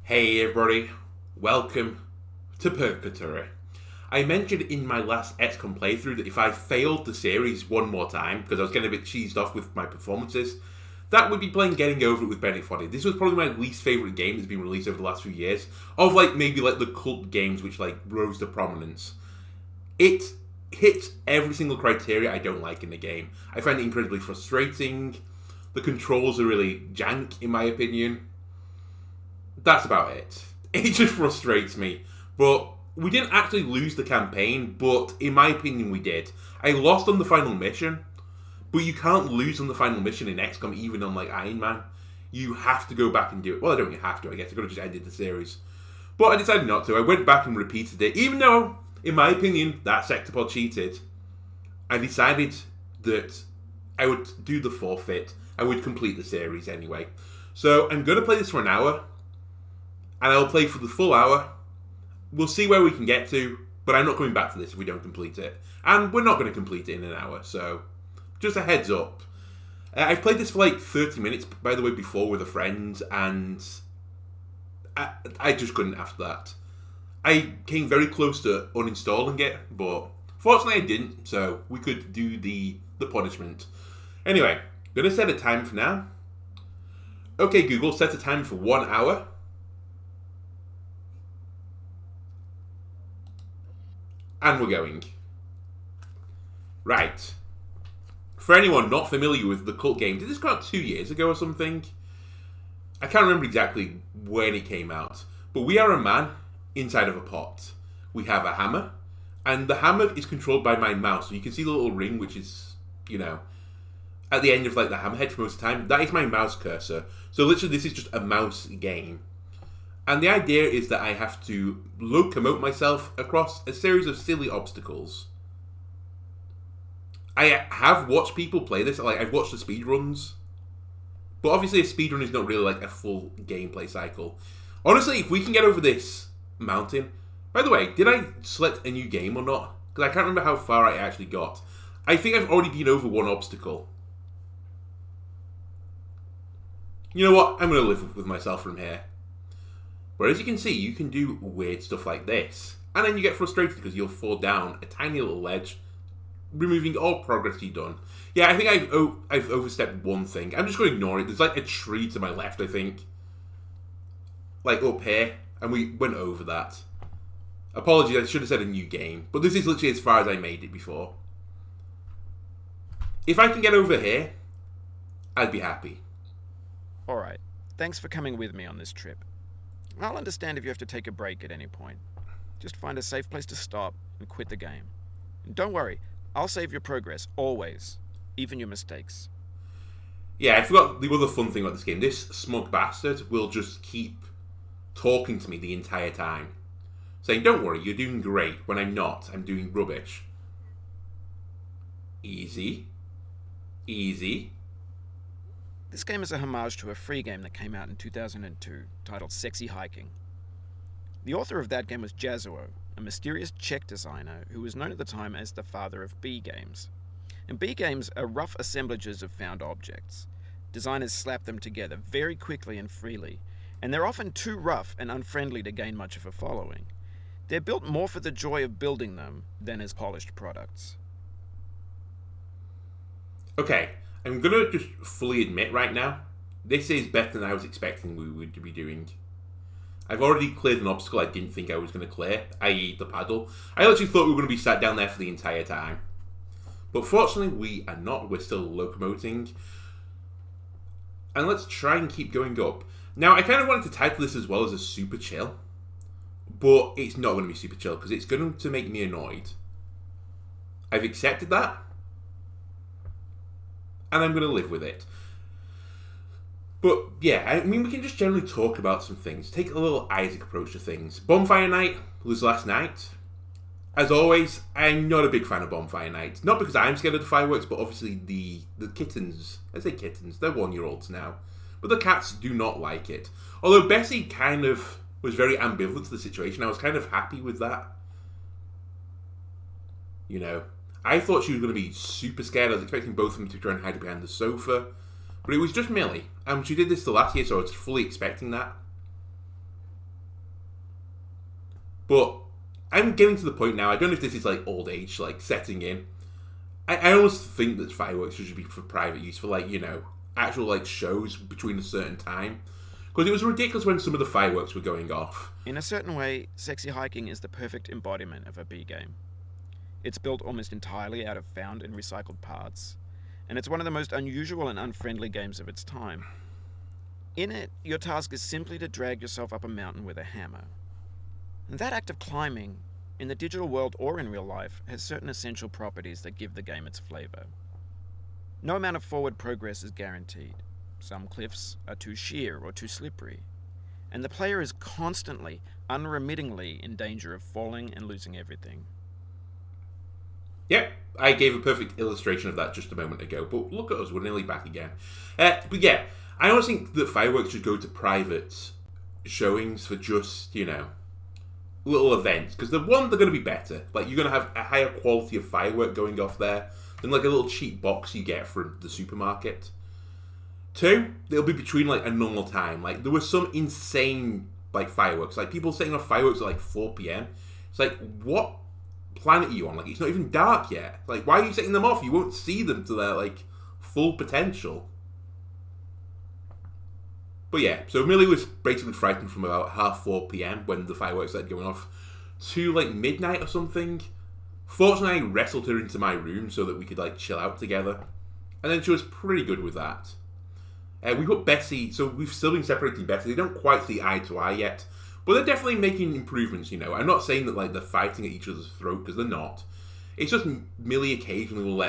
Hey everybody, welcome to Purgatory. I mentioned in my last XCOM playthrough that if I failed the series one more time, because I was getting a bit cheesed off with my performances, that would be playing Getting Over It with Bennet Foddy. This was probably my least favourite game that's been released over the last few years, of maybe the cult games which rose to prominence. It hits every single criteria I don't like in the game. I find it incredibly frustrating. The controls are really jank in my opinion. That's about it. It just frustrates me. But we didn't actually lose the campaign, but in my opinion we did. I lost on the final mission, but you can't lose on the final mission in XCOM even on Iron Man. You have to go back and do it. Well, I don't have to, I guess. I could have just ended the series. But I decided not to. I went back and repeated it, even though, in my opinion, that Sectopod cheated. I decided that I would do the forfeit. I would complete the series anyway. So I'm going to play this for an hour. And I'll play for the full hour. We'll see where we can get to, but I'm not coming back to this if we don't complete it. And we're not going to complete it in an hour, so just a heads up. I've played this for 30 minutes, by the way, before with a friend, and I just couldn't after that. I came very close to uninstalling it, but fortunately I didn't, so we could do the punishment. Anyway, going to set a time for now. Okay, Google, set a time for 1 hour. And we're going. Right. For anyone not familiar with the cult game, did this come out 2 years ago or something? I can't remember exactly when it came out. But we are a man inside of a pot. We have a hammer. And the hammer is controlled by my mouse. So you can see the little ring, which is, at the end of the hammerhead for most of the time. That is my mouse cursor. So literally this is just a mouse game. And the idea is that I have to locomote myself across a series of silly obstacles. I have watched people play this, I've watched the speedruns. But obviously a speedrun is not really a full gameplay cycle. Honestly, if we can get over this mountain... By the way, did I select a new game or not? Because I can't remember how far I actually got. I think I've already been over one obstacle. You know what? I'm going to live with myself from here. But as you can see, you can do weird stuff like this. And then you get frustrated because you'll fall down a tiny little ledge, removing all progress you've done. Yeah, I think I've overstepped one thing. I'm just going to ignore it. There's a tree to my left, I think. Up here. And we went over that. Apologies, I should have said a new game. But this is literally as far as I made it before. If I can get over here, I'd be happy. Alright, thanks for coming with me on this trip. I'll understand if you have to take a break at any point. Just find a safe place to stop and quit the game. And don't worry, I'll save your progress, always. Even your mistakes. Yeah, I forgot the other fun thing about this game. This smug bastard will just keep talking to me the entire time. Saying, don't worry, you're doing great, when I'm not. I'm doing rubbish. Easy. Easy. This game is a homage to a free game that came out in 2002, titled Sexy Hiking. The author of that game was Jazuo, a mysterious Czech designer who was known at the time as the father of B games. And B games are rough assemblages of found objects. Designers slap them together very quickly and freely, and they're often too rough and unfriendly to gain much of a following. They're built more for the joy of building them than as polished products. Okay. I'm going to just fully admit right now, this is better than I was expecting we would be doing. I've already cleared an obstacle I didn't think I was going to clear, i.e. the paddle. I actually thought we were going to be sat down there for the entire time. But fortunately, we are not. We're still locomoting. And let's try and keep going up. Now, I kind of wanted to title this as well as a super chill. But it's not going to be super chill, because it's going to make me annoyed. I've accepted that. And I'm going to live with it. But, yeah, I mean, we can just generally talk about some things. Take a little Isaac approach to things. Bonfire Night was last night. As always, I'm not a big fan of Bonfire Night. Not because I'm scared of the fireworks, but obviously the kittens. I say kittens, they're 1-year-olds now. But the cats do not like it. Although Bessie kind of was very ambivalent to the situation. I was kind of happy with that. I thought she was going to be super scared. I was expecting both of them to try and hide behind the sofa. But it was just Millie. She did this the last year, so I was fully expecting that. But I'm getting to the point now, I don't know if this is like old age, like setting in. I almost think that fireworks should be for private use, for like, actual like shows between a certain time. Because it was ridiculous when some of the fireworks were going off. In a certain way, Sexy Hiking is the perfect embodiment of a B game. It's built almost entirely out of found and recycled parts, and it's one of the most unusual and unfriendly games of its time. In it, your task is simply to drag yourself up a mountain with a hammer. And that act of climbing, in the digital world or in real life, has certain essential properties that give the game its flavour. No amount of forward progress is guaranteed. Some cliffs are too sheer or too slippery, and the player is constantly, unremittingly in danger of falling and losing everything. Yep, I gave a perfect illustration of that just a moment ago, but look at us, we're nearly back again. But yeah, I always think that fireworks should go to private showings for just, little events, because they're going to be better. Like, you're going to have a higher quality of firework going off there than like a little cheap box you get from the supermarket. 2, they'll be between like a normal time. Like, there were some insane like fireworks, like people setting off fireworks at like 4 p.m. It's like, what planet are you on? Like, it's not even dark yet. Like, why are you setting them off? You won't see them to their like full potential. But yeah, so Millie was basically frightened from about 4:30 p.m. when the fireworks started going off to like midnight or something. Fortunately, I wrestled her into my room so that we could like chill out together, and then she was pretty good with that. We put Bessie, so we've still been separating Bessie. They don't quite see eye to eye yet, but they're definitely making improvements. I'm not saying that like they're fighting at each other's throat, because they're not. It's just Millie occasionally will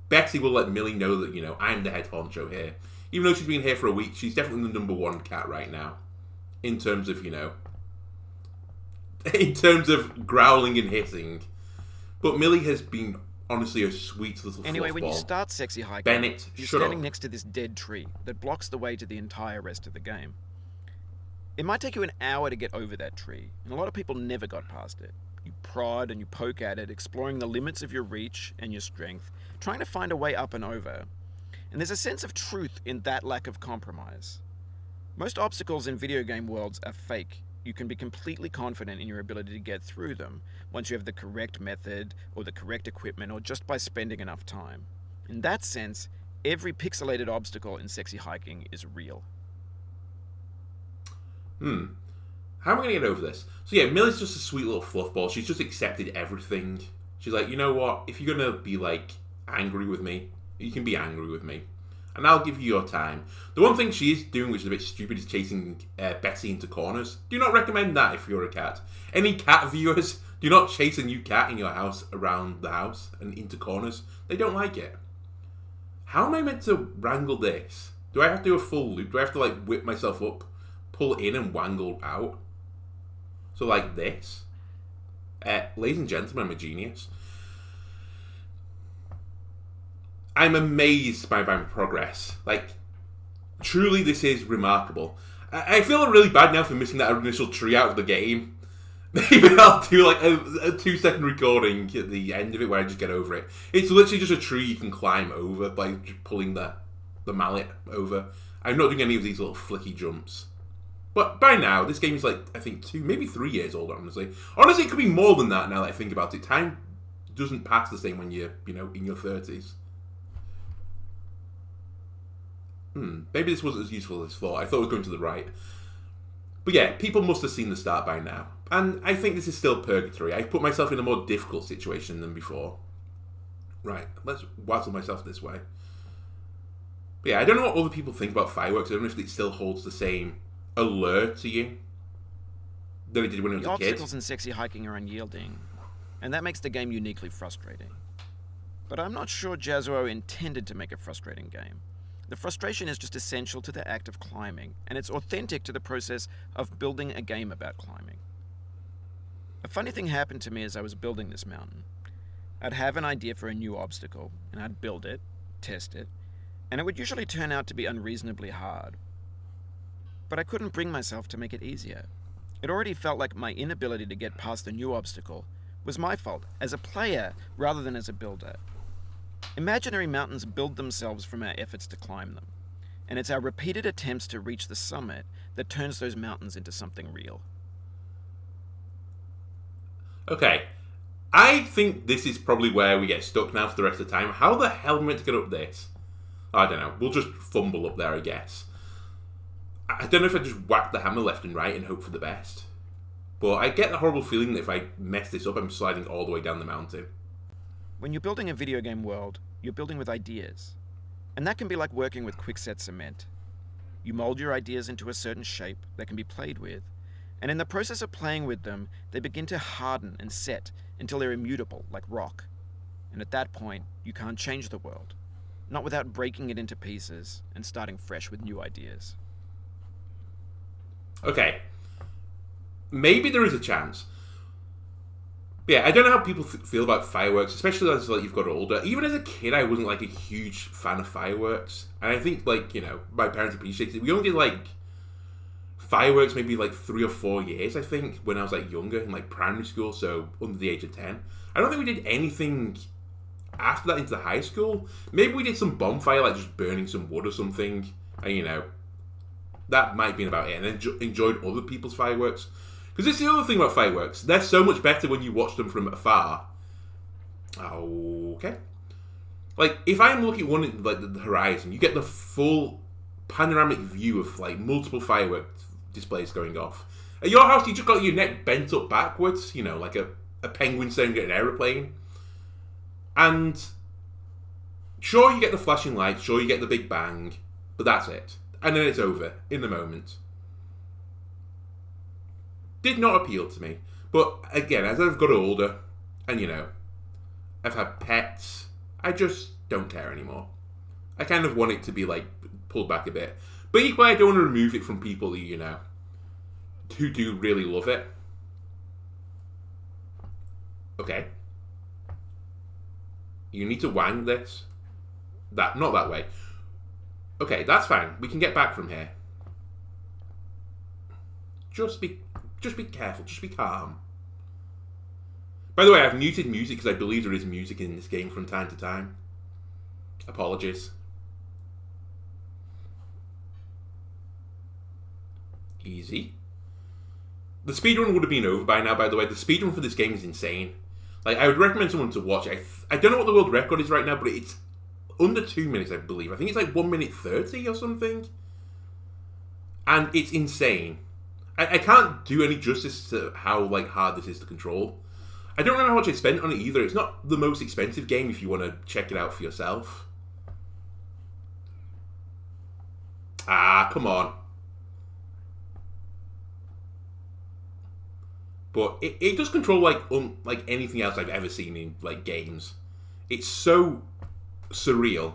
Bessie will let Millie know that I'm the head honcho here. Even though she's been here for a week, she's definitely the number one cat right now. In terms of, in terms of growling and hissing. But Millie has been, honestly, a sweet little Anyway, when you fluffball. start Sexy Hiking, Bennet, you're shut standing up. next to this dead tree that blocks the way to the entire rest of the game. It might take you an hour to get over that tree, and a lot of people never got past it. You prod and you poke at it, exploring the limits of your reach and your strength, trying to find a way up and over. And there's a sense of truth in that lack of compromise. Most obstacles in video game worlds are fake. You can be completely confident in your ability to get through them once you have the correct method or the correct equipment or just by spending enough time. In that sense, every pixelated obstacle in Sexy Hiking is real. How am I going to get over this? So yeah, Millie's just a sweet little fluffball. She's just accepted everything. She's like, you know what? If you're going to be like angry with me, you can be angry with me, and I'll give you your time. The one thing she is doing, which is a bit stupid, is chasing Bessie into corners. Do not recommend that if you're a cat. Any cat viewers, do not chase a new cat in your house around the house and into corners. They don't like it. How am I meant to wrangle this? Do I have to do a full loop? Do I have to like whip myself up, pull in, and wangle out? So like this? Ladies and gentlemen, I'm a genius. I'm amazed by my progress. Like, truly, this is remarkable. I feel really bad now for missing that initial tree out of the game. Maybe I'll do like a 2-second recording at the end of it where I just get over it. It's literally just a tree you can climb over by just pulling the mallet over. I'm not doing any of these little flicky jumps. But by now, this game is like, I think 2, maybe 3 years old, honestly. Honestly, it could be more than that now that I think about it. Time doesn't pass the same when you're, in your 30s. Maybe this wasn't as useful as I thought. I thought it was going to the right. But yeah, people must have seen the start by now. And I think this is still Purgatory. I've put myself in a more difficult situation than before. Right, let's wazzle myself this way. But yeah, I don't know what other people think about fireworks. I don't know if it still holds the same allure to you than it did when I was The a kid. obstacles in Sexy Hiking are unyielding, and that makes the game uniquely frustrating. But I'm not sure Jazuo intended to make a frustrating game. The frustration is just essential to the act of climbing, and it's authentic to the process of building a game about climbing. A funny thing happened to me as I was building this mountain. I'd have an idea for a new obstacle, and I'd build it, test it, and it would usually turn out to be unreasonably hard. But I couldn't bring myself to make it easier. It already felt like my inability to get past the new obstacle was my fault as a player rather than as a builder. Imaginary mountains build themselves from our efforts to climb them, and it's our repeated attempts to reach the summit that turns those mountains into something real. Okay. I think this is probably where we get stuck now for the rest of the time. How the hell are we meant to get up this? I don't know. We'll just fumble up there, I guess. I don't know if I just whack the hammer left and right and hope for the best. But I get the horrible feeling that if I mess this up, I'm sliding all the way down the mountain. When you're building a video game world, you're building with ideas. And that can be like working with quickset cement. You mold your ideas into a certain shape that can be played with, and in the process of playing with them, they begin to harden and set until they're immutable, like rock. And at that point, you can't change the world. Not without breaking it into pieces and starting fresh with new ideas. Okay. Maybe there is a chance. But yeah, I don't know how people feel about fireworks, especially as like you've got older. Even as a kid, I wasn't like a huge fan of fireworks, and I think like my parents appreciated it. We only did like fireworks maybe like 3 or 4 years, I think, when I was like younger in like primary school, so under the age of 10. I don't think we did anything after that into the high school. Maybe we did some bonfire, like just burning some wood or something, and that might have been about it. And then enjoyed other people's fireworks. Because it's the other thing about fireworks. They're so much better when you watch them from afar. Okay. Like, if I'm looking at one at like, the horizon, you get the full panoramic view of like multiple fireworks displays going off. At your house, you just got your neck bent up backwards, like a penguin staring at an aeroplane. And sure, you get the flashing lights, sure, you get the big bang, but that's it. And then it's over in the moment. Did not appeal to me. But again, as I've got older, and I've had pets, I just don't care anymore. I kind of want it to be like pulled back a bit. But equally, I don't want to remove it from people who do really love it. Okay. You need to wang this. Not that way. Okay, that's fine. We can get back from here. Just be careful. Just be calm. By the way, I've muted music because I believe there is music in this game from time to time. Apologies. Easy. The speedrun would have been over by now, by the way. The speedrun for this game is insane. Like, I would recommend someone to watch it. I don't know what the world record is right now, but it's under 2 minutes, I believe. I think it's like 1 minute 30 or something. And it's insane. I can't do any justice to how like hard this is to control. I don't remember how much I spent on it either. It's not the most expensive game if you want to check it out for yourself. Ah, come on. But it does control like anything else I've ever seen in like games. It's so surreal.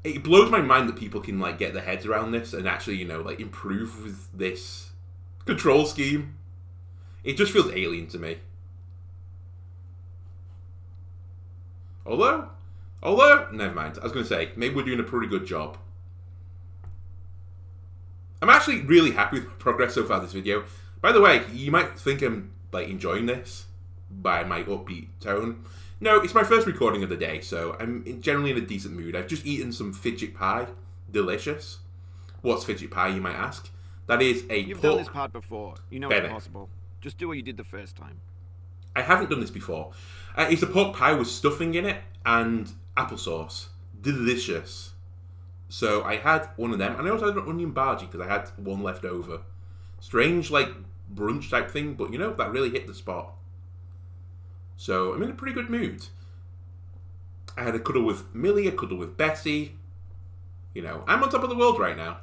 It blows my mind that people can like get their heads around this and actually like improve with this control scheme. It just feels alien to me. Although, never mind. I was going to say maybe we're doing a pretty good job. I'm actually really happy with my progress so far this video. By the way, you might think I'm like enjoying this by my upbeat tone. No, it's my first recording of the day, so I'm generally in a decent mood. I've just eaten some fidget pie. Delicious. What's fidget pie, you might ask? That is a You've done this part before. You know Bennet. it's possible. Just do what you did the first time. I haven't done this before. It's a pork pie with stuffing in it and applesauce. Delicious. So I had one of them, and I also had an onion bhaji because I had one left over. Strange, like, brunch type thing, but that really hit the spot. So I'm in a pretty good mood. I had a cuddle with Millie, a cuddle with Bessie. I'm on top of the world right now.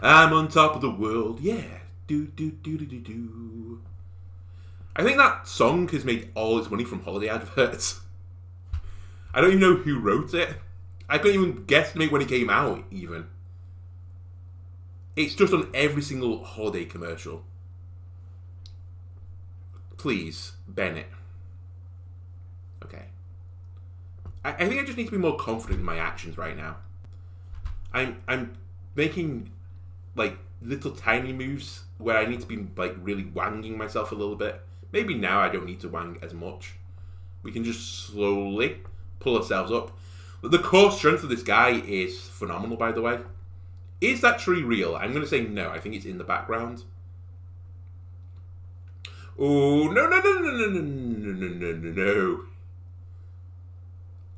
I'm on top of the world, yeah. Do do do do do do. I think that song has made all its money from holiday adverts. I don't even know who wrote it. I couldn't even guesstimate when it came out, even. It's just on every single holiday commercial. Please, Bennet. Okay. I think I just need to be more confident in my actions right now. I'm making like little tiny moves where I need to be like really wanging myself a little bit. Maybe now I don't need to wang as much. We can just slowly pull ourselves up. The core strength of this guy is phenomenal, by the way. Is that tree real? I'm going to say no. I think it's in the background. Oh, no, no, no, no, no, no, no, no, no, no, no.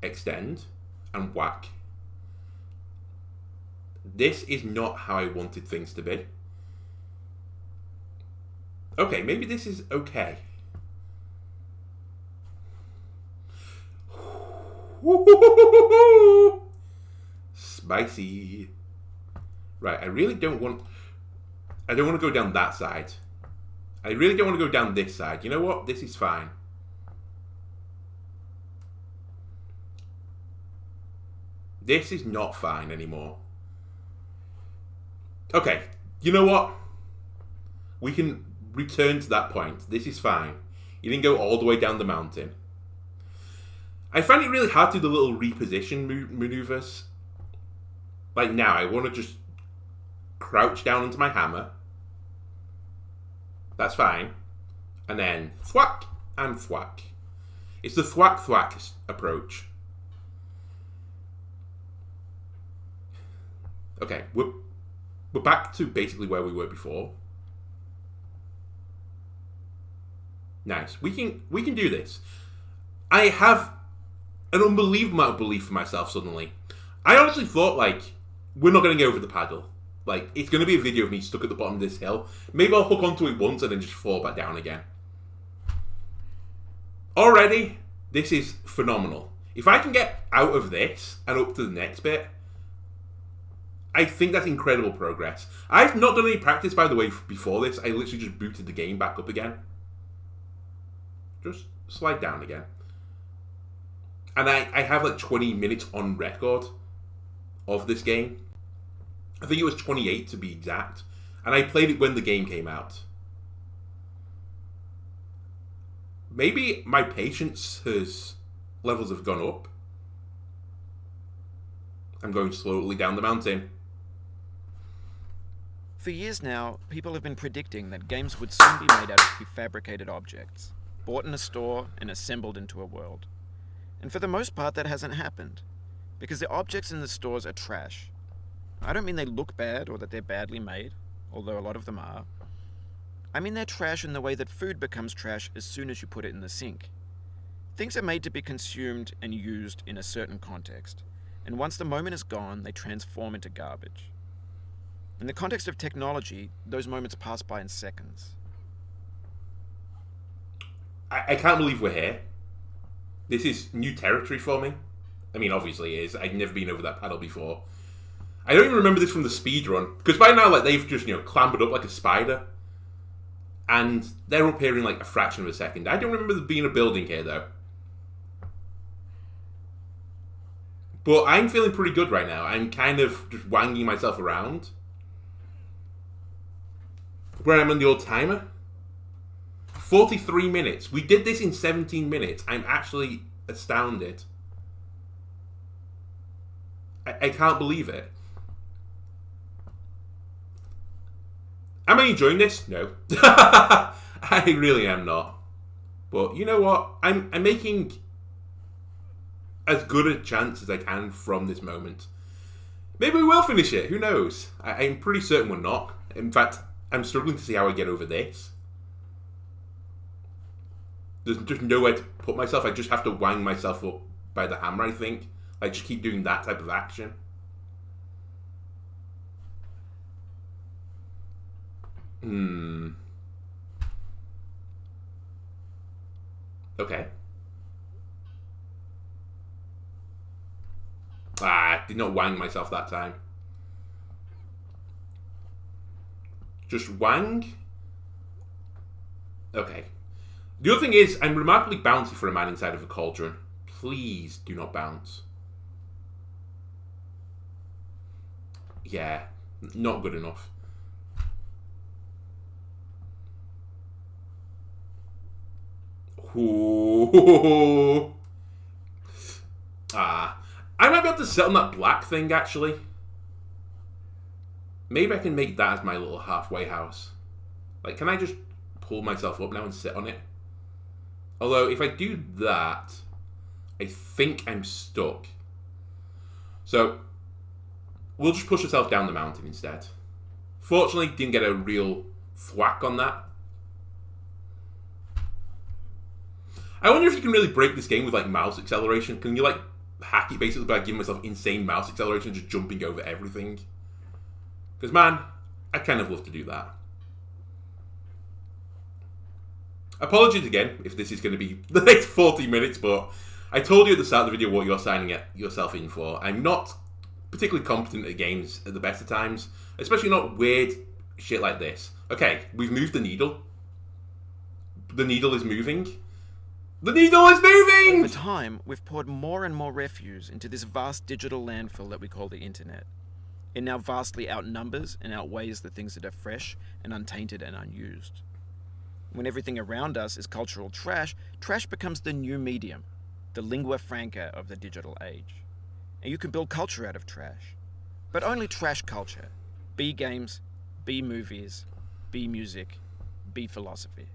Extend and whack. This is not how I wanted things to be. Okay, maybe this is okay. Spicy. Right, I don't want to go down that side. I really don't want to go down this side. You know what? This is fine. This is not fine anymore. Okay, you know what? We can return to that point. This is fine. You didn't go all the way down the mountain. I find it really hard to do the little reposition maneuvers. Like now, I want to just crouch down into my hammer. That's fine. And then thwack and thwack. It's the thwack approach. Okay, we're back to basically where we were before. Nice. We can do this. I have an unbelievable amount of belief in myself suddenly. I honestly thought, like, we're not going to get over the paddle. Like, it's going to be a video of me stuck at the bottom of this hill. Maybe I'll hook onto it once and then just fall back down again. Already, this is phenomenal. If I can get out of this and up to the next bit, I think that's incredible progress. I've not done any practice, by the way, before this. I literally just booted the game back up again. Just slide down again. And I have like 20 minutes on record of this game. I think it was 28 to be exact. And I played it when the game came out. Maybe my patience levels have gone up. I'm going slowly down the mountain. For years now, people have been predicting that games would soon be made out of prefabricated objects, bought in a store and assembled into a world. And for the most part, that hasn't happened, because the objects in the stores are trash. I don't mean they look bad or that they're badly made, although a lot of them are. I mean they're trash in the way that food becomes trash as soon as you put it in the sink. Things are made to be consumed and used in a certain context, and once the moment is gone, they transform into garbage. In the context of technology, those moments pass by in seconds. I can't believe we're here. This is new territory for me. I mean, obviously it is. I'd never been over that paddle before. I don't even remember this from the speedrun, because by now, like, they've just, clambered up like a spider. And they're up here in, like, a fraction of a second. I don't remember there being a building here, though. But I'm feeling pretty good right now. I'm kind of just wanging myself around. Where I'm on the old timer. 43 minutes. We did this in 17 minutes. I'm actually astounded. I can't believe it. Am I enjoying this? No. I really am not. But you know what? I'm making as good a chance as I can from this moment. Maybe we will finish it. Who knows? I'm pretty certain we're not. In fact, I'm struggling to see how I get over this. There's just nowhere to put myself. I just have to wang myself up by the hammer, I think. I just keep doing that type of action. Okay. I did not wang myself that time. Just wang? Okay. The other thing is, I'm remarkably bouncy for a man inside of a cauldron. Please do not bounce. Yeah, not good enough. Ooh. I might be able to sit on that black thing, actually. Maybe I can make that as my little halfway house. Like, can I just pull myself up now and sit on it? Although, if I do that, I think I'm stuck. So, we'll just push ourselves down the mountain instead. Fortunately, didn't get a real thwack on that. I wonder if you can really break this game with like mouse acceleration. Can you like hack it basically by giving myself insane mouse acceleration, just jumping over everything? Because man, I kind of love to do that. Apologies again if this is going to be the next 40 minutes, but I told you at the start of the video what you're signing yourself in for. I'm not particularly competent at games at the best of times, especially not weird shit like this. Okay, we've moved the needle. The needle is moving. The needle is moving! Over time, we've poured more and more refuse into this vast digital landfill that we call the internet. It now vastly outnumbers and outweighs the things that are fresh and untainted and unused. When everything around us is cultural trash, trash becomes the new medium, the lingua franca of the digital age. And you can build culture out of trash. But only trash culture. Be games, be movies, be music, be philosophy.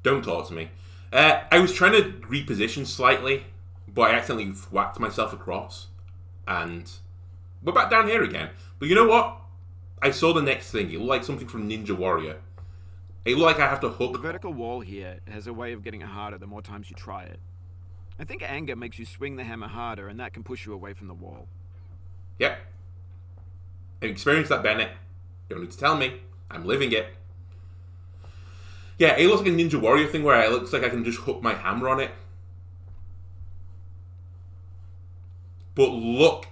Don't talk to me. I was trying to reposition slightly, but I accidentally whacked myself across. And we're back down here again. But you know what? I saw the next thing. It looked like something from Ninja Warrior. It looked like I have to hook... The vertical wall here has a way of getting harder the more times you try it. I think anger makes you swing the hammer harder, and that can push you away from the wall. Yep. I experienced that, Bennet. Don't need to tell me. I'm living it. Yeah, it looks like a Ninja Warrior thing where it looks like I can just hook my hammer on it. But look.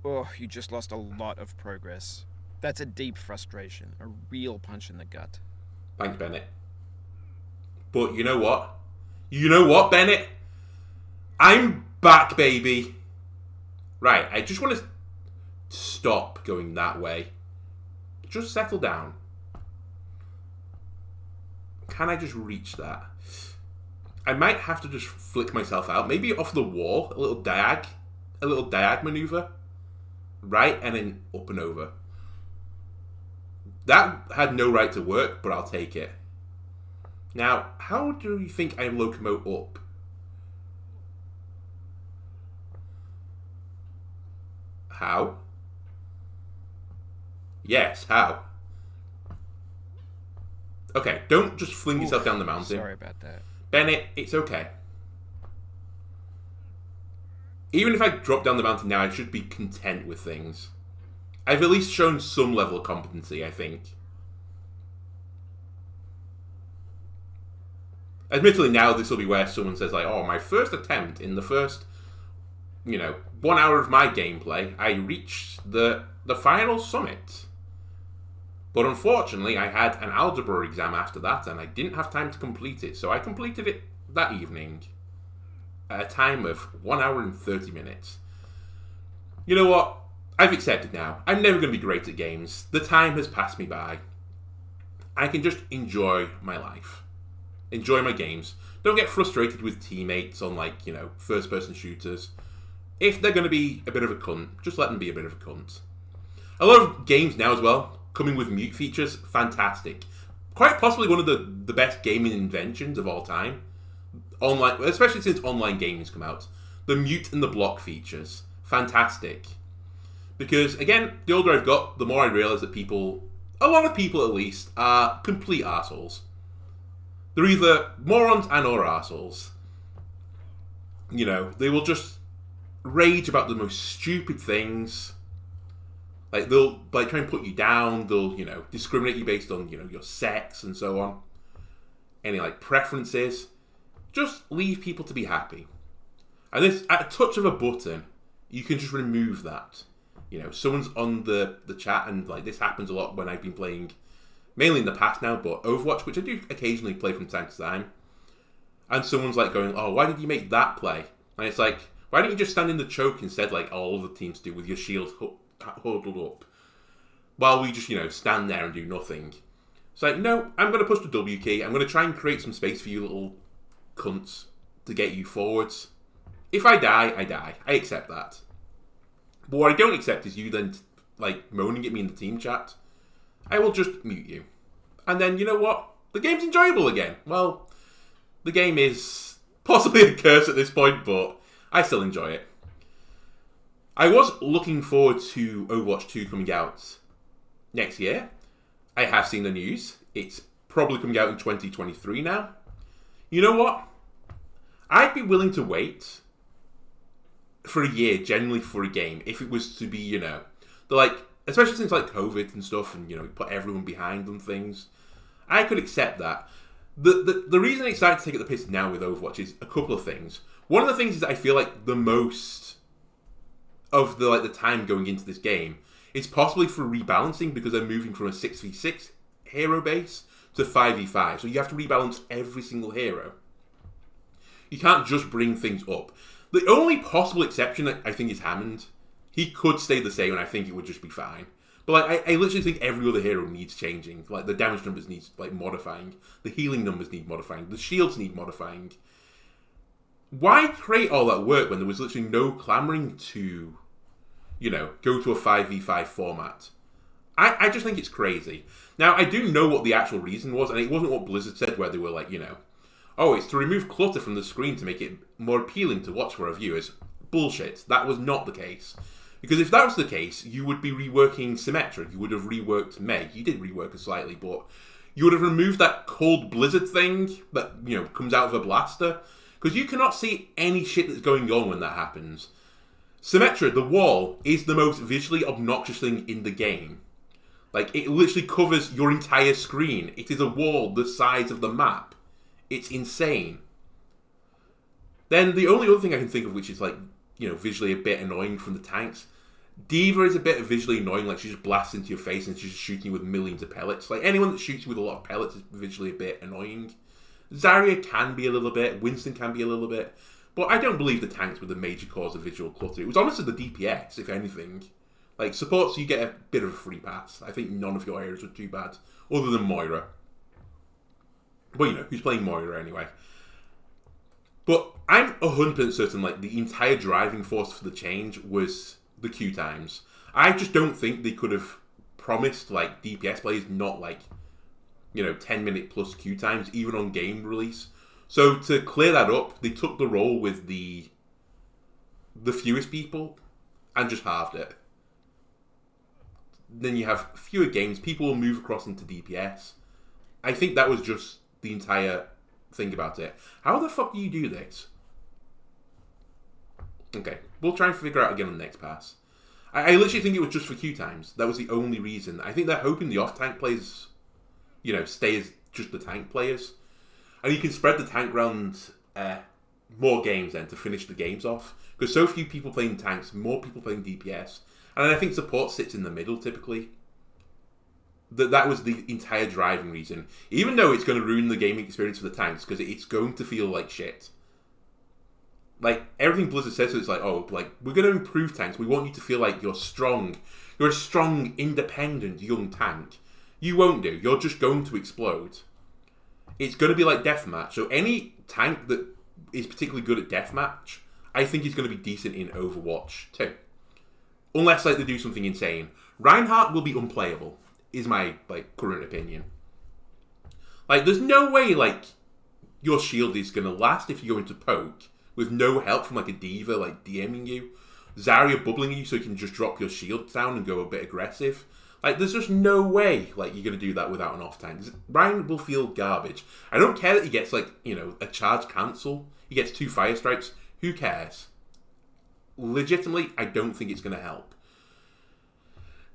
Oh, you just lost a lot of progress. That's a deep frustration, a real punch in the gut. Thanks, Bennet. But you know what? You know what, Bennet? I'm back, baby. Right, I just want to stop going that way. Just settle down. Can I just reach that? I might have to just flick myself out. Maybe off the wall, a little diag maneuver. Right, and then up and over. That had no right to work, but I'll take it. Now, how do you think I locomote up? How? Yes, how? Okay, don't just fling yourself down the mountain. Sorry about that. Bennet, it's okay. Even if I drop down the mountain now, I should be content with things. I've at least shown some level of competency, I think. Admittedly, now this will be where someone says, like, oh, my first attempt in the first, 1 hour of my gameplay, I reached the final summit. But unfortunately, I had an algebra exam after that, and I didn't have time to complete it, so I completed it that evening at a time of 1 hour and 30 minutes. You know what? I've accepted now. I'm never going to be great at games. The time has passed me by. I can just enjoy my life. Enjoy my games. Don't get frustrated with teammates on, first-person shooters. If they're going to be a bit of a cunt, just let them be a bit of a cunt. A lot of games now as well, coming with mute features, fantastic. Quite possibly one of the best gaming inventions of all time. Online, especially since online gaming's come out. The mute and the block features, fantastic. Because, again, the older I've got, the more I realise that people, a lot of people at least, are complete arseholes. They're either morons and or arseholes. They will just rage about the most stupid things. Like, they'll try and put you down, they'll, discriminate you based on, your sex and so on. Any, preferences. Just leave people to be happy. And this, at a touch of a button, you can just remove that. Someone's on the chat, and this happens a lot when I've been playing, mainly in the past now, but Overwatch, which I do occasionally play from time to time. And someone's going, oh, why did you make that play? And it's like, why don't you just stand in the choke instead, like all the teams do, with your shield huddled up, while we just, stand there and do nothing. It's like, no, I'm going to push the W key, I'm going to try and create some space for you little cunts to get you forwards. If I die, I die. I accept that. But what I don't accept is you then, moaning at me in the team chat. I will just mute you. And then, you know what? The game's enjoyable again. Well, the game is possibly a curse at this point, but I still enjoy it. I was looking forward to Overwatch 2 coming out next year. I have seen the news. It's probably coming out in 2023 now. You know what? I'd be willing to wait for a year, generally, for a game, if it was to be, you know, the like, especially since like COVID and stuff, and you know, put everyone behind on things. I could accept that. The reason I'm excited to take it the piss now with Overwatch is a couple of things. One of the things is that I feel like the most of the time going into this game is possibly for rebalancing, because they're moving from a 6v6 hero base to 5v5. So you have to rebalance every single hero. You can't just bring things up. The only possible exception, I think, is Hammond. He could stay the same, and I think it would just be fine. But like, I literally think every other hero needs changing. Like, the damage numbers need like modifying. The healing numbers need modifying. The shields need modifying. Why create all that work when there was literally no clamoring to, you know, go to a 5v5 format? I just think it's crazy. Now, I do know what the actual reason was, and it wasn't what Blizzard said, where they were like, you know, oh, it's to remove clutter from the screen to make it more appealing to watch for our viewers. Bullshit. That was not the case. Because if that was the case, you would be reworking Symmetra. You would have reworked Meg. You did rework it slightly, but you would have removed that cold blizzard thing that, you know, comes out of a blaster. Because you cannot see any shit that's going on when that happens. Symmetra, the wall, is the most visually obnoxious thing in the game. Like, it literally covers your entire screen. It is a wall the size of the map. It's insane. Then the only other thing I can think of which is, like, you know, visually a bit annoying from the tanks, D.Va is a bit visually annoying. Like, she just blasts into your face and she's just shooting you with millions of pellets. Like, anyone that shoots you with a lot of pellets is visually a bit annoying. Zarya can be a little bit. Winston can be a little bit. But I don't believe the tanks were the major cause of visual clutter. It was honestly the DPS, if anything. Like, supports, you get a bit of a free pass. I think none of your heroes were too bad, other than Moira. But, you know, who's playing Moira anyway? But I'm 100% certain, like, the entire driving force for the change was the queue times. I just don't think they could have promised, like, DPS players not, like, you know, 10-minute plus queue times, even on game release. So to clear that up, they took the role with the fewest people and just halved it. Then you have fewer games, people will move across into DPS. I think that was just the entire thing about it. How the fuck do you do this? Okay, we'll try and figure out again on the next pass. I literally think it was just for queue times. That was the only reason. I think they're hoping the off-tank players, you know, stay as just the tank players. And you can spread the tank around more games then to finish the games off. Because so few people playing tanks, more people playing DPS. And I think support sits in the middle typically. That was the entire driving reason. Even though it's going to ruin the gaming experience for the tanks, because it's going to feel like shit. Like, everything Blizzard says, it's like, oh, like, we're going to improve tanks. We want you to feel like you're strong. You're a strong, independent, young tank. You won't do. You're just going to explode. It's going to be like Deathmatch. So any tank that is particularly good at Deathmatch, I think is going to be decent in Overwatch 2. Unless, like, they do something insane. Reinhardt will be unplayable, is my, like, current opinion. Like, there's no way, like, your shield is going to last if you go into poke with no help from, like, a D.Va, like, DMing you. Zarya bubbling you so you can just drop your shield down and go a bit aggressive. Like, there's just no way, like, you're going to do that without an off-tank. Ryan will feel garbage. I don't care that he gets, like, you know, a charge cancel. He gets 2 fire strikes. Who cares? Legitimately, I don't think it's going to help.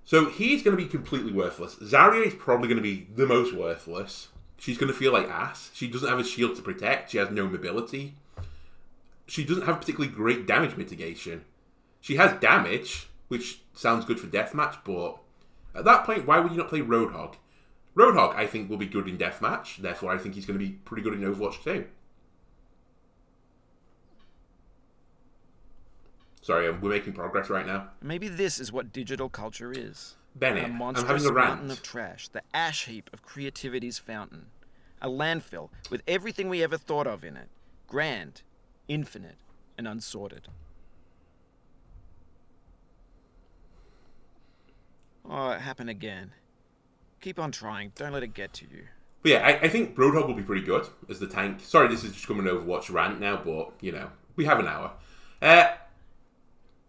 So he's going to be completely worthless. Zarya is probably going to be the most worthless. She's going to feel like ass. She doesn't have a shield to protect. She has no mobility. She doesn't have particularly great damage mitigation. She has damage, which sounds good for Deathmatch, but at that point, why would you not play Roadhog? Roadhog, I think, will be good in Deathmatch. Therefore, I think he's going to be pretty good in Overwatch 2. Sorry, we're making progress right now. Maybe this is what digital culture is. Bennet, a I'm monstrous having a rant. mountain of trash, the ash heap of creativity's fountain. A landfill with everything we ever thought of in it. Grand, infinite, and unsorted. Oh, it happened again. Keep on trying. Don't let it get to you. But yeah, I think Roadhog will be pretty good as the tank. Sorry, this is just coming an Overwatch rant now, but, you know, we have an hour.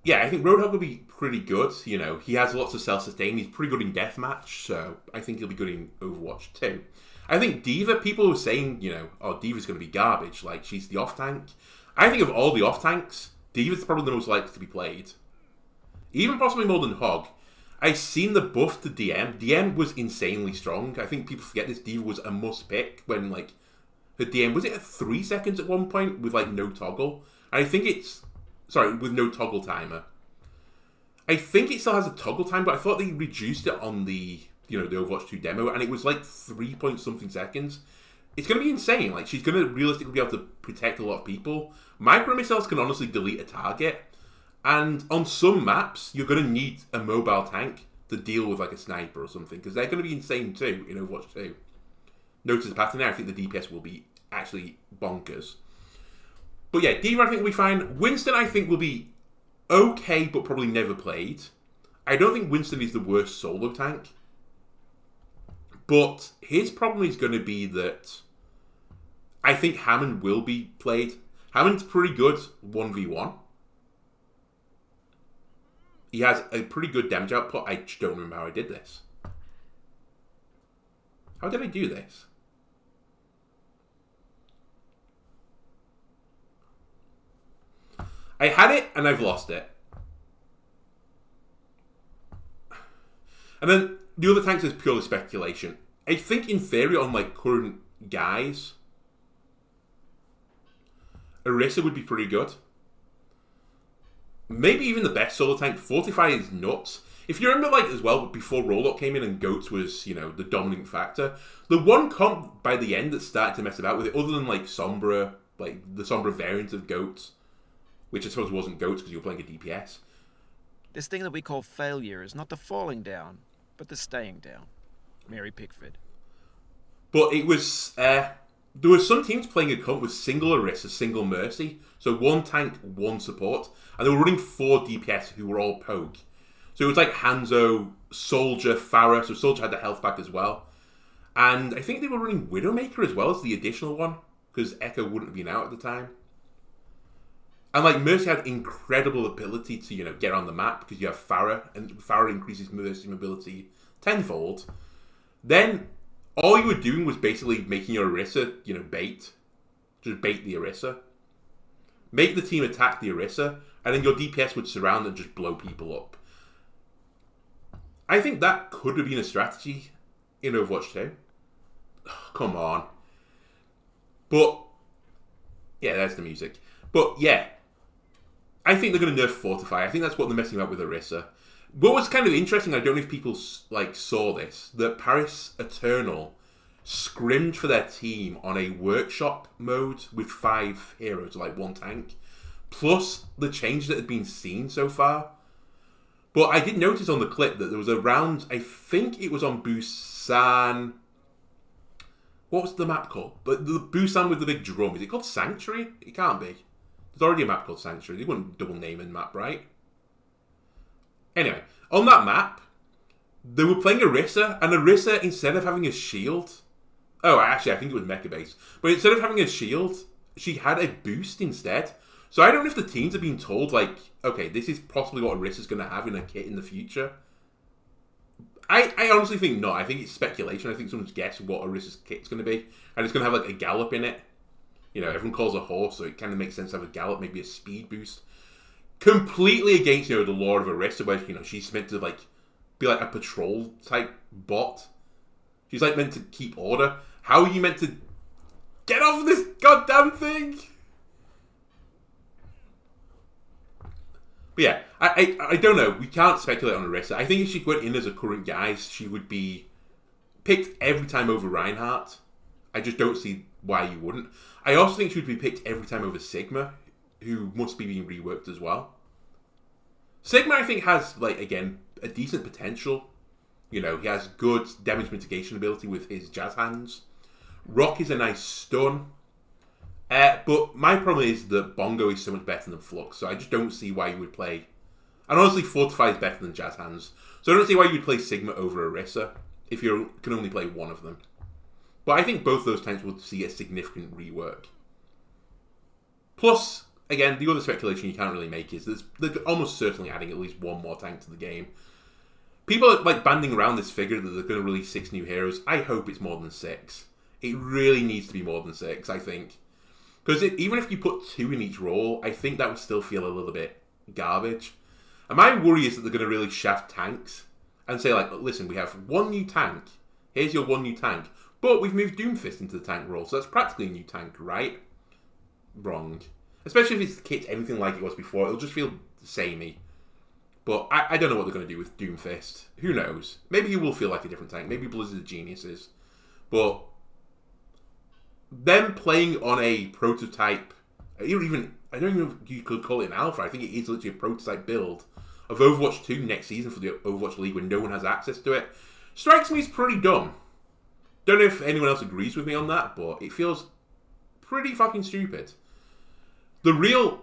Yeah, I think Roadhog will be pretty good. You know, he has lots of self-sustain. He's pretty good in deathmatch, so I think he'll be good in Overwatch too. I think D.Va, people were saying, you know, oh, D.Va's going to be garbage. Like, she's the off-tank. I think of all the off-tanks, D.Va's probably the most likely to be played. Even possibly more than Hog. I've seen the buff to DM. DM was insanely strong. I think people forget this. D.Va was a must-pick when, like, her DM, was it at 3 seconds at one point with, like, no toggle? And I think it's... Sorry, with no toggle timer. I think it still has a toggle time, but I thought they reduced it on the, you know, the Overwatch 2 demo, and it was like 3 point something seconds. It's going to be insane. Like, she's going to realistically be able to protect a lot of people. Micro missiles can honestly delete a target, and on some maps, you're going to need a mobile tank to deal with like a sniper or something, because they're going to be insane too in Overwatch 2. Notice the pattern there. I think the DPS will be actually bonkers. But yeah, D.Va I think will be fine. Winston I think will be okay, but probably never played. I don't think Winston is the worst solo tank. But his problem is going to be that I think Hammond will be played. Hammond's pretty good 1v1. He has a pretty good damage output. I just don't remember how I did this. How did I do this? I had it, and I've lost it. And then the other tanks is purely speculation. I think in theory on like current guys, Orisa would be pretty good. Maybe even the best solo tank. Fortify is nuts. If you remember, like, as well, before Rollout came in and Goats was, you know, the dominant factor, the one comp by the end that started to mess about with it, other than like Sombra, like the Sombra variant of Goats, which I suppose wasn't Goats because you were playing a DPS. This thing that we call failure is not the falling down, but the staying down. Mary Pickford. But it was... there were some teams playing a comp with single Orisa, single Mercy. So one tank, one support. And they were running 4 DPS who were all Pogue. So it was like Hanzo, Soldier, Pharah. So Soldier had the health back as well. And I think they were running Widowmaker as well as the additional one. Because Echo wouldn't have been out at the time. And like Mercy had incredible ability to, you know, get on the map because you have Pharah, and Pharah increases Mercy mobility tenfold. Then all you were doing was basically making your Orisa, you know, bait. Just bait the Orisa. Make the team attack the Orisa, and then your DPS would surround and just blow people up. I think that could have been a strategy in Overwatch 2. Oh, come on. But yeah, there's the music. But yeah, I think they're going to nerf Fortify. I think that's what they're messing about with Orisa. What was kind of interesting, I don't know if people like saw this, that Paris Eternal scrimmed for their team on a workshop mode with 5 heroes, like 1 tank, plus the change that had been seen so far. But I did notice on the clip that there was a round, I think it was on Busan. What was the map called? But the Busan with the big drum, is it called Sanctuary? It can't be. There's already a map called Sanctuary. They wouldn't double name a map, right? Anyway, on that map, they were playing Orisa, and Orisa, instead of having a shield... Oh, actually, I think it was Mecha Base. But instead of having a shield, she had a boost instead. So I don't know if the teams have been told, like, okay, this is possibly what Orisa's going to have in a kit in the future. I honestly think not. I think it's speculation. I think someone's guessed what Orisa's kit's going to be. And it's going to have, like, a gallop in it. You know, everyone calls a horse, so it kind of makes sense to have a gallop, maybe a speed boost. Completely against, you know, the lore of Orisa, where, you know, she's meant to, like, be like a patrol type bot. She's, like, meant to keep order. How are you meant to get off this goddamn thing? But yeah, I don't know. We can't speculate on Orisa. I think if she went in as a current guise, she would be picked every time over Reinhardt. I just don't see why you wouldn't. I also think she would be picked every time over Sigma, who must be being reworked as well. Sigma, I think, has, like, again, a decent potential. You know, he has good damage mitigation ability with his jazz hands. Rock is a nice stun. But my problem is that Bongo is so much better than Flux, so I just don't see why you would play... And honestly, Fortify is better than Jazz Hands. So I don't see why you would play Sigma over Orisa if you can only play one of them. But I think both those tanks will see a significant rework. Plus, again, the other speculation you can't really make is they're almost certainly adding at least one more tank to the game. People are like banding around this figure that they're going to release 6 new heroes. I hope it's more than 6. It really needs to be more than 6, I think. Because even if you put 2 in each role, I think that would still feel a little bit garbage. And my worry is that they're going to really shaft tanks and say, like, listen, we have 1 new tank. Here's your 1 new tank. But we've moved Doomfist into the tank role, so that's practically a new tank, right? Wrong. Especially if it's kit anything like it was before, it'll just feel samey. But I don't know what they're going to do with Doomfist. Who knows? Maybe he will feel like a different tank. Maybe Blizzard are geniuses. But them playing on a prototype, even I don't even know if you could call it an alpha. I think it is literally a prototype build of Overwatch 2 next season for the Overwatch League when no one has access to it, strikes me as pretty dumb. Don't know if anyone else agrees with me on that, but it feels pretty fucking stupid. The real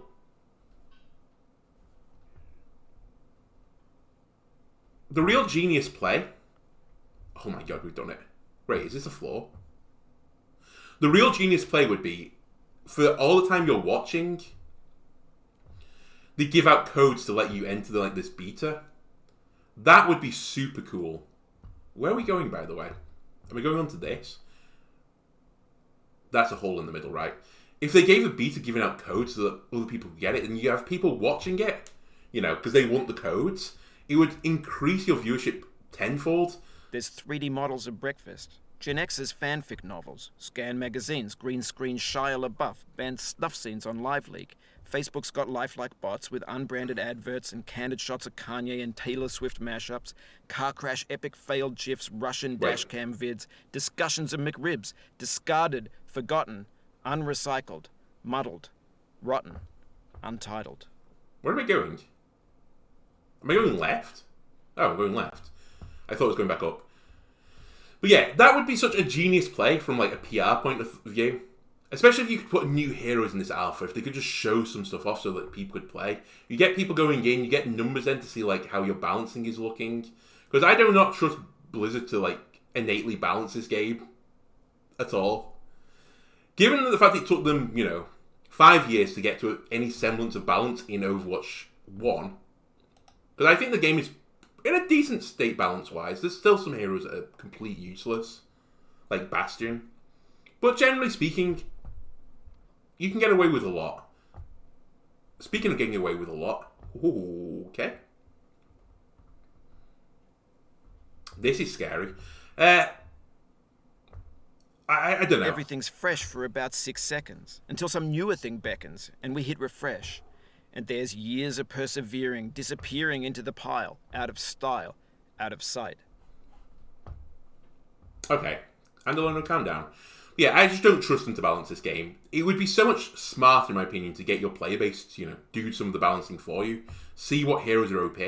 genius play... Oh my god, we've done it. Wait, is this a flaw? The real genius play would be, for all the time you're watching, they give out codes to let you enter this beta. That would be super cool. Where are we going, by the way? Are we going on to this? That's a hole in the middle, right? If they gave a beta giving out codes so that other people get it, and you have people watching it, because they want the codes, it would increase your viewership tenfold. There's 3D models of breakfast, Gen X's fanfic novels, scan magazines, green screen Shia LaBeouf, banned snuff scenes on LiveLeak. Facebook's got lifelike bots with unbranded adverts and candid shots of Kanye and Taylor Swift mashups, car crash epic failed GIFs, Russian dashcam vids, discussions of McRibs, discarded, forgotten, unrecycled, muddled, rotten, untitled. Where am I going? Am I going left? Oh, I'm going left. I thought it was going back up. But yeah, that would be such a genius play from a PR point of view. Especially if you could put new heroes in this alpha, if they could just show some stuff off so that people could play. You get people going in, you get numbers then to see how your balancing is looking. Because I do not trust Blizzard to innately balance this game at all. Given the fact it took them, 5 years to get to any semblance of balance in Overwatch 1. Because I think the game is in a decent state balance-wise. There's still some heroes that are complete useless. Like Bastion. But generally speaking, you can get away with a lot. Speaking of getting away with a lot. Okay. This is scary. I don't know. Everything's fresh for about 6 seconds, until some newer thing beckons, and we hit refresh. And there's years of persevering, disappearing into the pile, out of style, out of sight. Okay. Andalone, calm down. Yeah, I just don't trust them to balance this game. It would be so much smarter, in my opinion, to get your player base to, do some of the balancing for you. See what heroes are OP.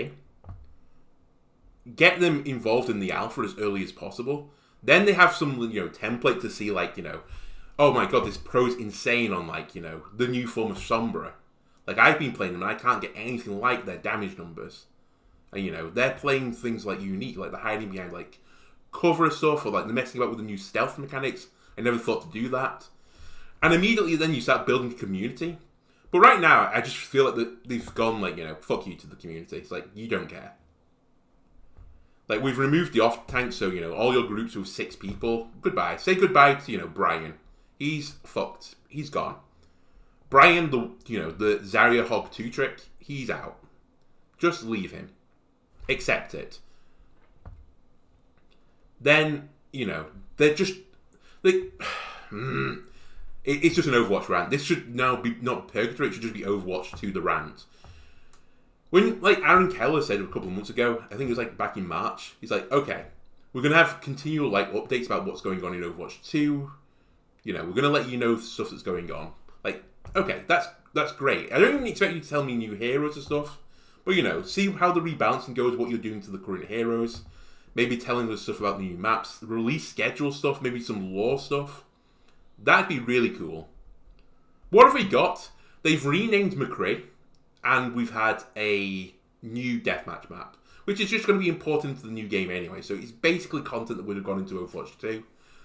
Get them involved in the alpha as early as possible. Then they have some, template to see, oh my god, this pro's insane on, the new form of Sombra. I've been playing them and I can't get anything like their damage numbers. And, they're playing things unique, they're hiding behind, cover stuff, or they're messing about with the new stealth mechanics. I never thought to do that. And immediately then you start building a community. But right now, I just feel they've gone, fuck you to the community. It's you don't care. We've removed the off tank, so, all your groups with 6 people, goodbye. Say goodbye to, Brian. He's fucked. He's gone. Brian, the Zarya Hog 2 trick, he's out. Just leave him. Accept it. Then, they're just... It's just an Overwatch rant. This should now be not Purgatory, it should just be Overwatch 2 the rant. When, Aaron Keller said a couple of months ago, I think it was, back in March, he's okay, we're going to have continual, updates about what's going on in Overwatch 2. We're going to let you know stuff that's going on. Okay, that's great. I don't even expect you to tell me new heroes and stuff, but, see how the rebalancing goes, what you're doing to the current heroes. Maybe telling us stuff about the new maps, release schedule stuff, maybe some lore stuff. That'd be really cool. What have we got? They've renamed McCree, and we've had a new deathmatch map, which is just going to be important to the new game anyway, so it's basically content that would have gone into Overwatch 2,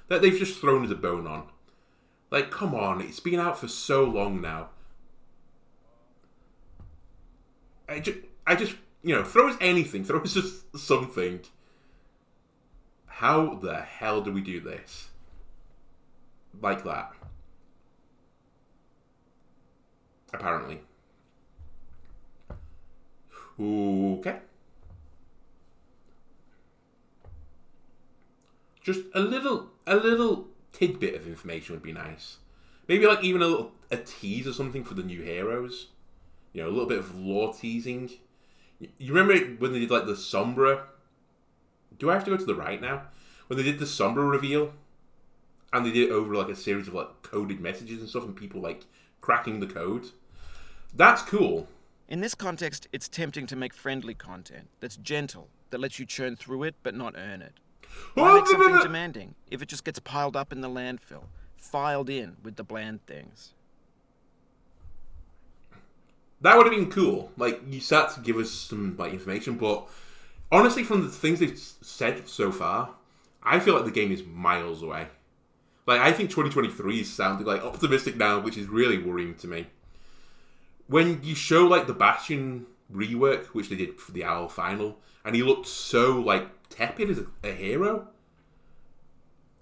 that they've just thrown as a bone on. Come on, it's been out for so long now. I just, throw us anything. Throw us just something. How the hell do we do this? Like that. Apparently. Okay. Just a little tidbit of information would be nice. Maybe like even a tease or something for the new heroes. A little bit of lore teasing. You remember when they did like the Sombra? Do I have to go to the right now? When they did the Sombra reveal, and they did it over like a series of like coded messages and stuff, and people like cracking the code. That's cool. In this context, it's tempting to make friendly content that's gentle, that lets you churn through it but not earn it. Why make something demanding if it just gets piled up in the landfill, filed in with the bland things? That would have been cool. Like, you start to give us some like information, but honestly, from the things they've said so far, I feel like the game is miles away. Like, I think 2023 is sounding like optimistic now, which is really worrying to me. When you show like the Bastion rework, which they did for the Owl final, and he looked so like tepid as a hero,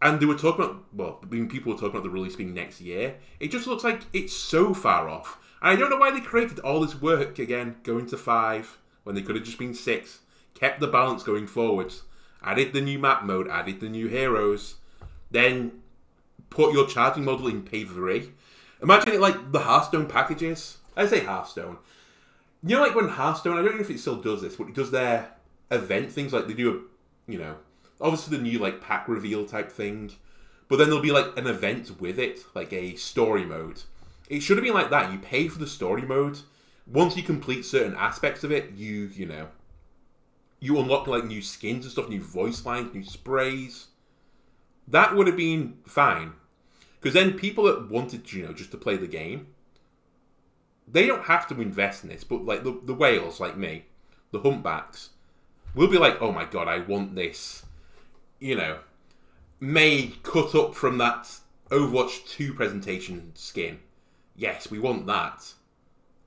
and they were talking about, people were talking about the release being next year. It just looks like it's so far off. And I don't know why they created all this work again, going to 5, when they could have just been 6. Kept the balance going forwards. Added the new map mode, added the new heroes. Then put your charging model in pay 3. Imagine it like the Hearthstone packages. I say Hearthstone. Like when Hearthstone, I don't know if it still does this, but it does their event things, like they do obviously the new like pack reveal type thing, but then there'll be like an event with it, like a story mode. It should have been like that. You pay for the story mode. Once you complete certain aspects of it, you unlock like new skins and stuff, new voice lines, new sprays. That would have been fine. Because then people that wanted, just to play the game, they don't have to invest in this. But like the whales, like me, the humpbacks, will be like, oh my god, I want this, made cut up from that Overwatch 2 presentation skin. Yes, we want that.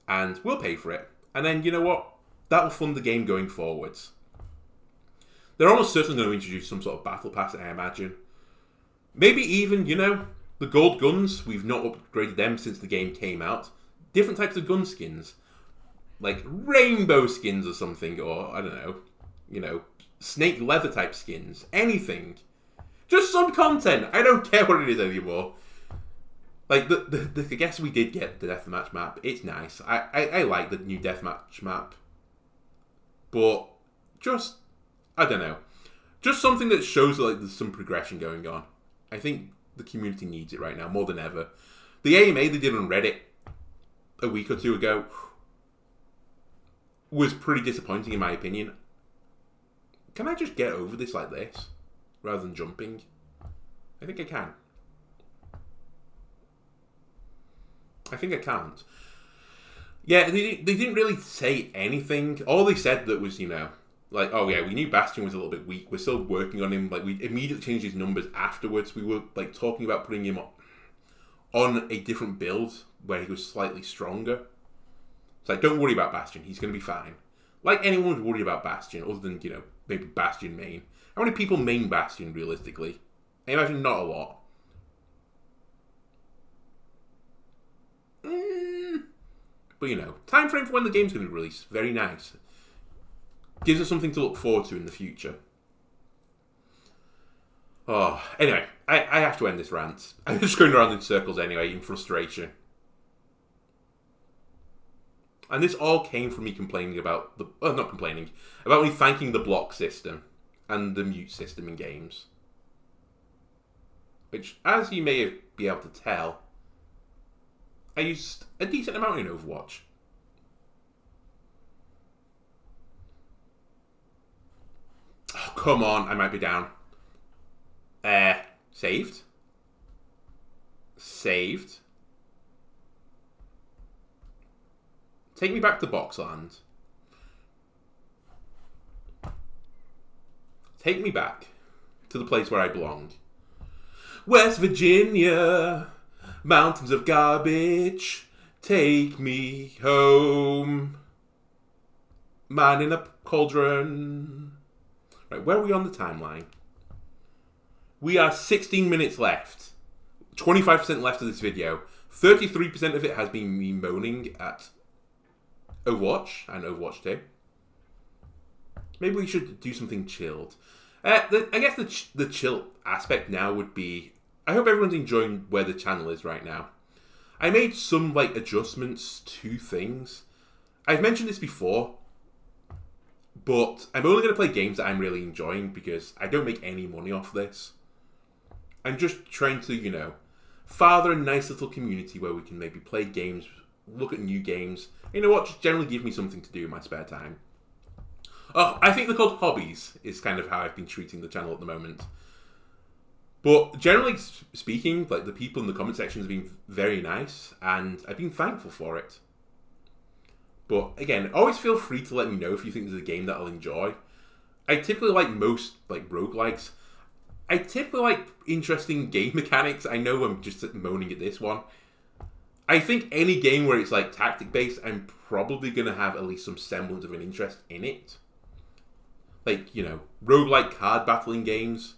And we'll pay for it. And then, you know what? That'll fund the game going forwards. They're almost certainly going to introduce some sort of battle pass, I imagine. Maybe even, the gold guns. We've not upgraded them since the game came out. Different types of gun skins. Like rainbow skins or something. Or, I don't know, snake leather type skins. Anything. Just some content. I don't care what it is anymore. Like, I guess we did get the deathmatch map. It's nice. I like the new deathmatch map. But, just, I don't know. Just something that shows, like, there's some progression going on. I think the community needs it right now, more than ever. The AMA they did on Reddit a week or two ago was pretty disappointing, in my opinion. Can I just get over this like this, rather than jumping? I think I can. I think I can't. Yeah, they didn't really say anything. All they said that was, like, oh yeah, we knew Bastion was a little bit weak. We're still working on him. Like, we immediately changed his numbers afterwards. We were, like, talking about putting him on a different build where he was slightly stronger. It's like, don't worry about Bastion. He's going to be fine. Like anyone would worry about Bastion, other than, maybe Bastion main. How many people main Bastion, realistically? I imagine not a lot. But, time frame for when the game's going to be released. Very nice. Gives us something to look forward to in the future. Oh, anyway, I have to end this rant. I'm just going around in circles anyway, in frustration. And this all came from me complaining about about me thanking the block system and the mute system in games. Which, as you may be able to tell, I used a decent amount in Overwatch. Oh, come on, I might be down. Saved. Saved. Take me back to Boxland. Take me back to the place where I belong. West Virginia, mountains of garbage, take me home. Man in a cauldron. Right, where are we on the timeline? We are 16 minutes left. 25% left of this video. 33% of it has been me moaning at Overwatch and Overwatch 2. Maybe we should do something chilled. I guess the chill aspect now would be, I hope everyone's enjoying where the channel is right now. I made some adjustments to things. I've mentioned this before, but I'm only going to play games that I'm really enjoying because I don't make any money off this. I'm just trying to, father a nice little community where we can maybe play games, look at new games. You know what? Just generally give me something to do in my spare time. Oh, I think they're called hobbies, is kind of how I've been treating the channel at the moment. But generally speaking, the people in the comment sections have been very nice, and I've been thankful for it. But again, always feel free to let me know if you think there's a game that I'll enjoy. I typically like most roguelikes. I typically like interesting game mechanics. I know I'm just moaning at this one. I think any game where it's tactic based, I'm probably going to have at least some semblance of an interest in it. Roguelike card battling games,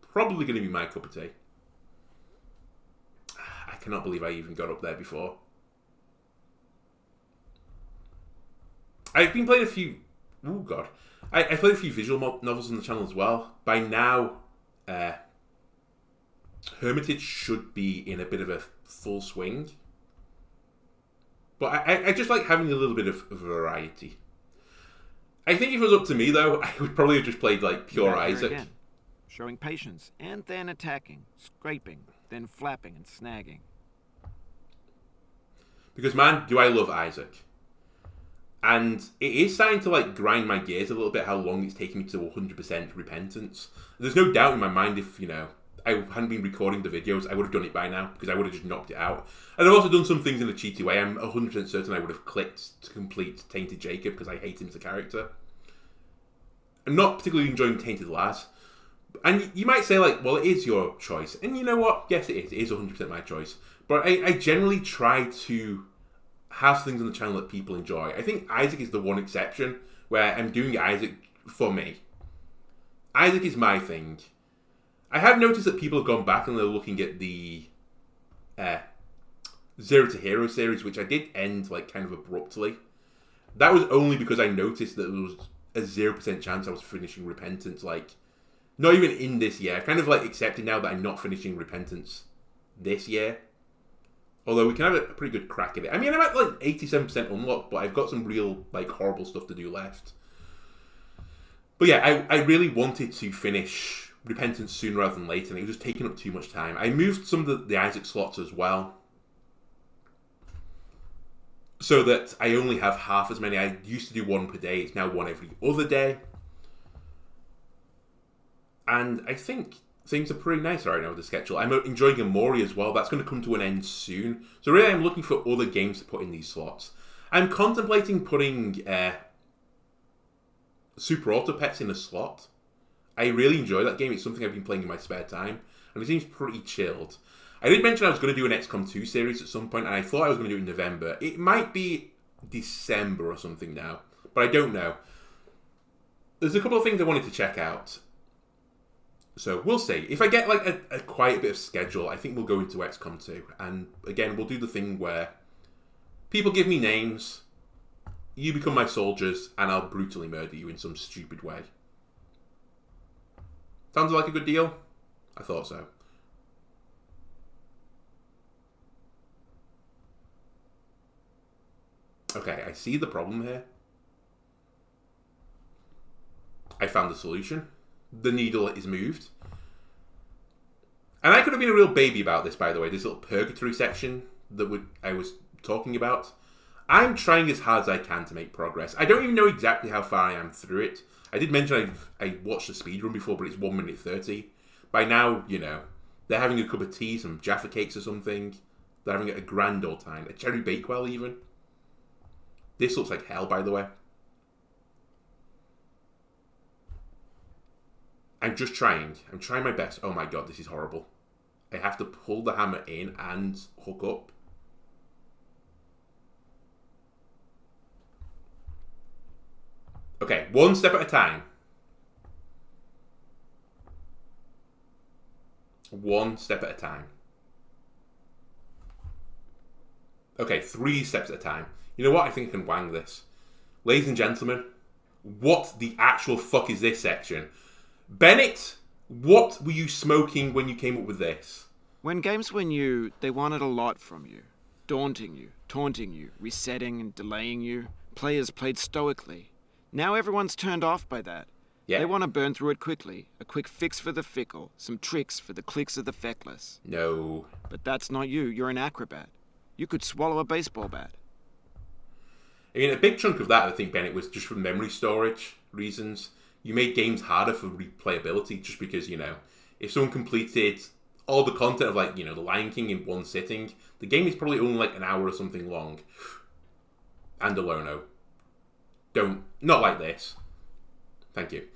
probably going to be my cup of tea. I cannot believe I even got up there before. I've been playing a few... Oh, God. I played a few visual novels on the channel as well. By now, Hermitage should be in a bit of a full swing. But I just like having a little bit of variety. I think if it was up to me, though, I would probably have just played, pure Isaac. Again, showing patience, and then attacking, scraping, then flapping and snagging. Because, man, do I love Isaac. And it is starting to grind my gears a little bit how long it's taking me to 100% repentance. There's no doubt in my mind if, I hadn't been recording the videos, I would have done it by now because I would have just knocked it out. And I've also done some things in a cheaty way. I'm 100% certain I would have clicked to complete Tainted Jacob because I hate him as a character. I'm not particularly enjoying Tainted Laz. And you might say well, it is your choice. And you know what? Yes, it is. It is 100% my choice. But I generally try to have things on the channel that people enjoy. I think Isaac is the one exception where I'm doing Isaac for me. Isaac is my thing. I have noticed that people have gone back and they're looking at the Zero to Hero series, which I did end kind of abruptly. That was only because I noticed that there was a 0% chance I was finishing Repentance, not even in this year. I've kind of accepted now that I'm not finishing Repentance this year. Although we can have a pretty good crack at it. I mean, I'm at 87% unlocked, but I've got some real horrible stuff to do left. But yeah, I really wanted to finish Repentance sooner rather than later, and it was just taking up too much time. I moved some of the Isaac slots as well, so that I only have half as many. I used to do one per day, it's now one every other day. And I think things are pretty nice right now with the schedule. I'm enjoying Amori as well. That's going to come to an end soon. So really I'm looking for other games to put in these slots. I'm contemplating putting Super Auto Pets in a slot. I really enjoy that game. It's something I've been playing in my spare time. And it seems pretty chilled. I did mention I was going to do an XCOM 2 series at some point, and I thought I was going to do it in November. It might be December or something now, but I don't know. There's a couple of things I wanted to check out. So we'll see. If I get a quiet bit of schedule, I think we'll go into XCOM 2. And again, we'll do the thing where people give me names, you become my soldiers, and I'll brutally murder you in some stupid way. Sounds like a good deal? I thought so. Okay, I see the problem here. I found the solution. The needle is moved. And I could have been a real baby about this, by the way. This little Purgatory section that I was talking about. I'm trying as hard as I can to make progress. I don't even know exactly how far I am through it. I did mention I watched the speedrun before, but it's 1 minute 30. By now, they're having a cup of tea, some Jaffa cakes or something. They're having a grand old time. A cherry bakewell, even. This looks like hell, by the way. I'm just trying. I'm trying my best. Oh my god, this is horrible. I have to pull the hammer in and hook up. Okay, one step at a time. One step at a time. Okay, 3 steps at a time. You know what? I think I can wang this. Ladies and gentlemen, what the actual fuck is this section? Bennet, what were you smoking when you came up with this? When games were new, they wanted a lot from you. Daunting you, taunting you, resetting and delaying you. Players played stoically. Now everyone's turned off by that. Yeah. They want to burn through it quickly. A quick fix for the fickle. Some tricks for the clicks of the feckless. No. But that's not you. You're an acrobat. You could swallow a baseball bat. I mean, a big chunk of that, I think, Bennet, was just for memory storage reasons. You made games harder for replayability just because, you know, if someone completed all the content of, like, you know, The Lion King in one sitting, the game is probably only like an hour or something long. And Alono. Not like this. Thank you.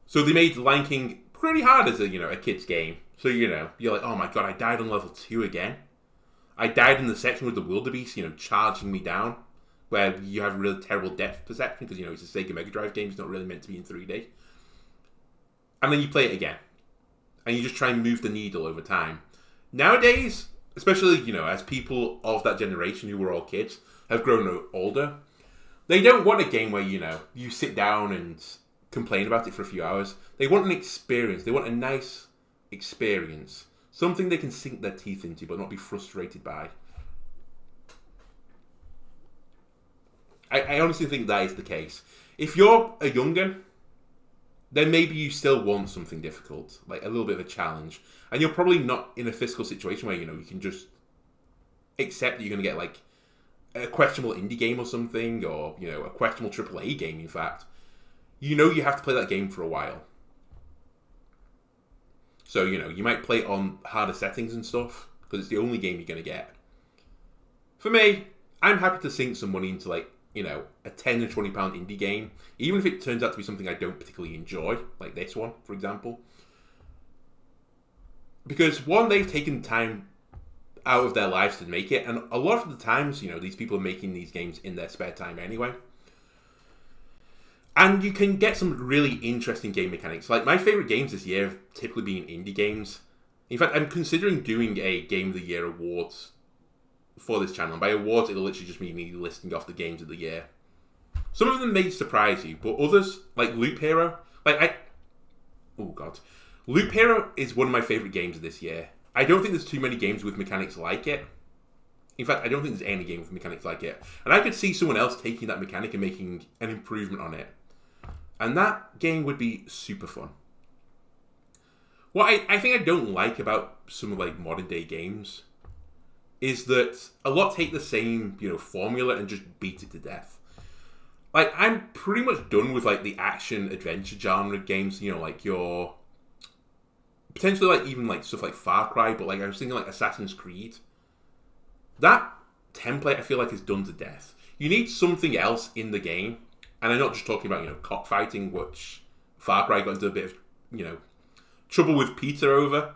So they made The Lion King pretty hard as a kid's game. So, you know, you're like, oh my god, I died on level 2 again. I died in the section with the wildebeest, charging me down, where you have really terrible depth perception because, it's a Sega Mega Drive game. It's not really meant to be in 3D. And then you play it again. And you just try and move the needle over time. Nowadays, especially, as people of that generation who were all kids have grown older, they don't want a game where, you sit down and complain about it for a few hours. They want an experience. They want a nice experience. Something they can sink their teeth into but not be frustrated by. I honestly think that is the case. If you're a young'un, then maybe you still want something difficult, like a little bit of a challenge. And you're probably not in a fiscal situation where, you can just accept that you're going to get, like, a questionable indie game or something, or, a questionable AAA game, in fact. You have to play that game for a while. So, you might play it on harder settings and stuff, because it's the only game you're going to get. For me, I'm happy to sink some money into, like, a £10 and £20 indie game, even if it turns out to be something I don't particularly enjoy, like this one, for example. Because, one, they've taken time out of their lives to make it, and a lot of the times, these people are making these games in their spare time anyway. And you can get some really interesting game mechanics. Like, my favourite games this year have typically been indie games. In fact, I'm considering doing a Game of the Year awards for this channel. And by awards, it'll literally just mean me listing off the games of the year. Some of them may surprise you, but others, like Loop Hero, Loop Hero is one of my favourite games of this year. I don't think there's too many games with mechanics like it. In fact, I don't think there's any game with mechanics like it. And I could see someone else taking that mechanic and making an improvement on it. And that game would be super fun. What I think I don't like about some of, like, modern day games is that a lot take the same, formula and just beat it to death. Like, I'm pretty much done with, like, the action adventure genre games, like your potentially, like, even, like, stuff like Far Cry, but, like, I was thinking, like, Assassin's Creed. That template, I feel like, is done to death. You need something else in the game. And I'm not just talking about, cockfighting, which Far Cry got into a bit of, trouble with Peter over.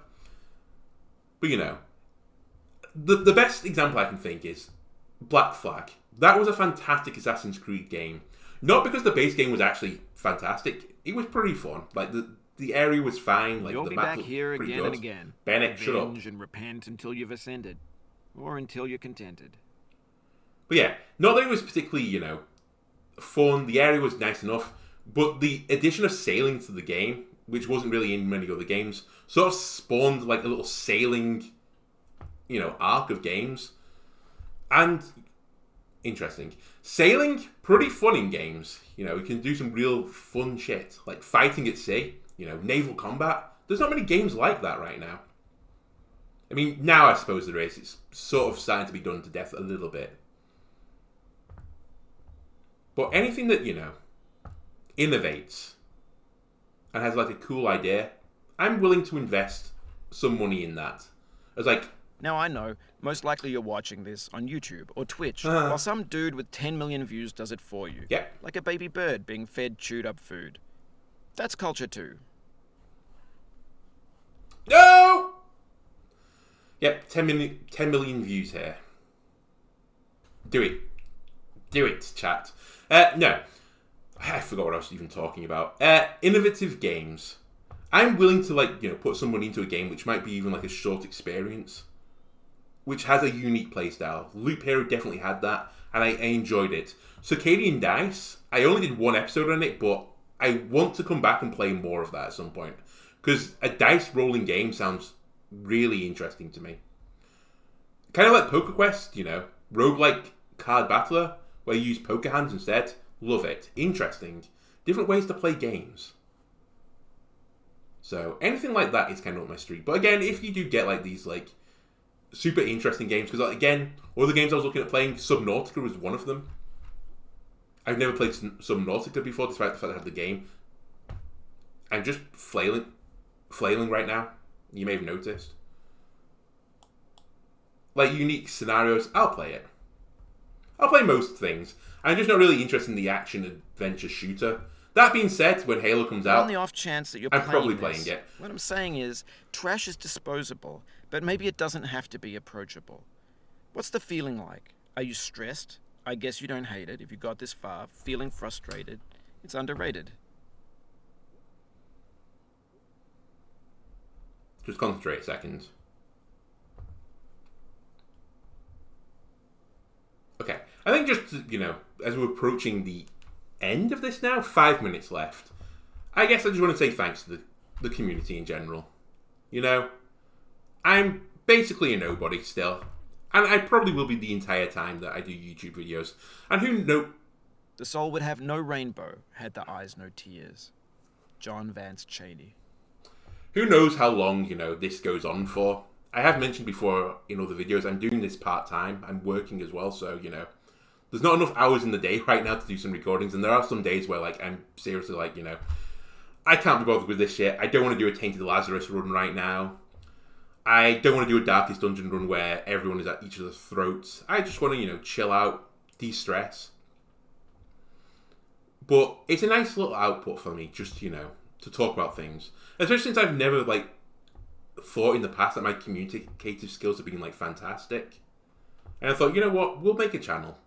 But, the best example I can think is Black Flag. That was a fantastic Assassin's Creed game. Not because the base game was actually fantastic. It was pretty fun. Like, the area was fine. Like, You'll the be map back here pretty again good. and again. Bennet, shut up. Revenge and repent until you've ascended. Or until you're contented. But yeah, not that it was particularly, fun. The area was nice enough. But the addition of sailing to the game, which wasn't really in many other games, sort of spawned, like, a little sailing, arc of games. And interesting. Sailing, pretty fun in games. You can do some real fun shit. Like fighting at sea, naval combat. There's not many games like that right now. I mean, now I suppose there is. It's sort of starting to be done to death a little bit. But anything that, innovates and has, like, a cool idea, I'm willing to invest some money in that. As, like... Now I know, most likely you're watching this on YouTube or Twitch, while some dude with 10 million views does it for you. Yep. Like a baby bird being fed chewed up food. That's culture too. No! Yep, 10 million views here. Do it. Do it, chat. No. I forgot what I was even talking about. Innovative games. I'm willing to put some money into a game which might be even like a short experience, which has a unique playstyle. Loop Hero definitely had that, and I enjoyed it. Circadian Dice, I only did one episode on it, but I want to come back and play more of that at some point. Because a dice rolling game sounds really interesting to me. Kind of like Poker Quest, roguelike card battler, where you use poker hands instead. Love it. Interesting. Different ways to play games. So anything like that is kind of up my street. But again, if you do get these super interesting games, because again, all the games I was looking at playing, Subnautica was one of them. I've never played Subnautica before, despite the fact I have the game. I'm just flailing right now. You may have noticed. Unique scenarios, I'll play it. I'll play most things. I'm just not really interested in the action adventure shooter. That being said, when Halo comes out, on the off chance that I'm probably playing it. What I'm saying is, trash is disposable, but maybe it doesn't have to be approachable. What's the feeling like? Are you stressed? I guess you don't hate it if you got this far. Feeling frustrated? It's underrated. Just concentrate a second. Okay, I think just, as we're approaching the end of this now, 5 minutes left, I guess I just want to say thanks to the community in general. I'm basically a nobody still, and I probably will be the entire time that I do YouTube videos. And who knows? The soul would have no rainbow, had the eyes no tears. John Vance Cheney. Who knows how long, this goes on for. I have mentioned before in other videos, I'm doing this part-time. I'm working as well, so, there's not enough hours in the day right now to do some recordings, and there are some days where, I'm seriously, I can't be bothered with this shit. I don't want to do a Tainted Lazarus run right now. I don't want to do a Darkest Dungeon run where everyone is at each other's throats. I just want to, chill out, de-stress. But it's a nice little output for me, just, to talk about things. Especially since I've never, thought in the past that my communicative skills have been, fantastic. And I thought, you know what, we'll make a channel.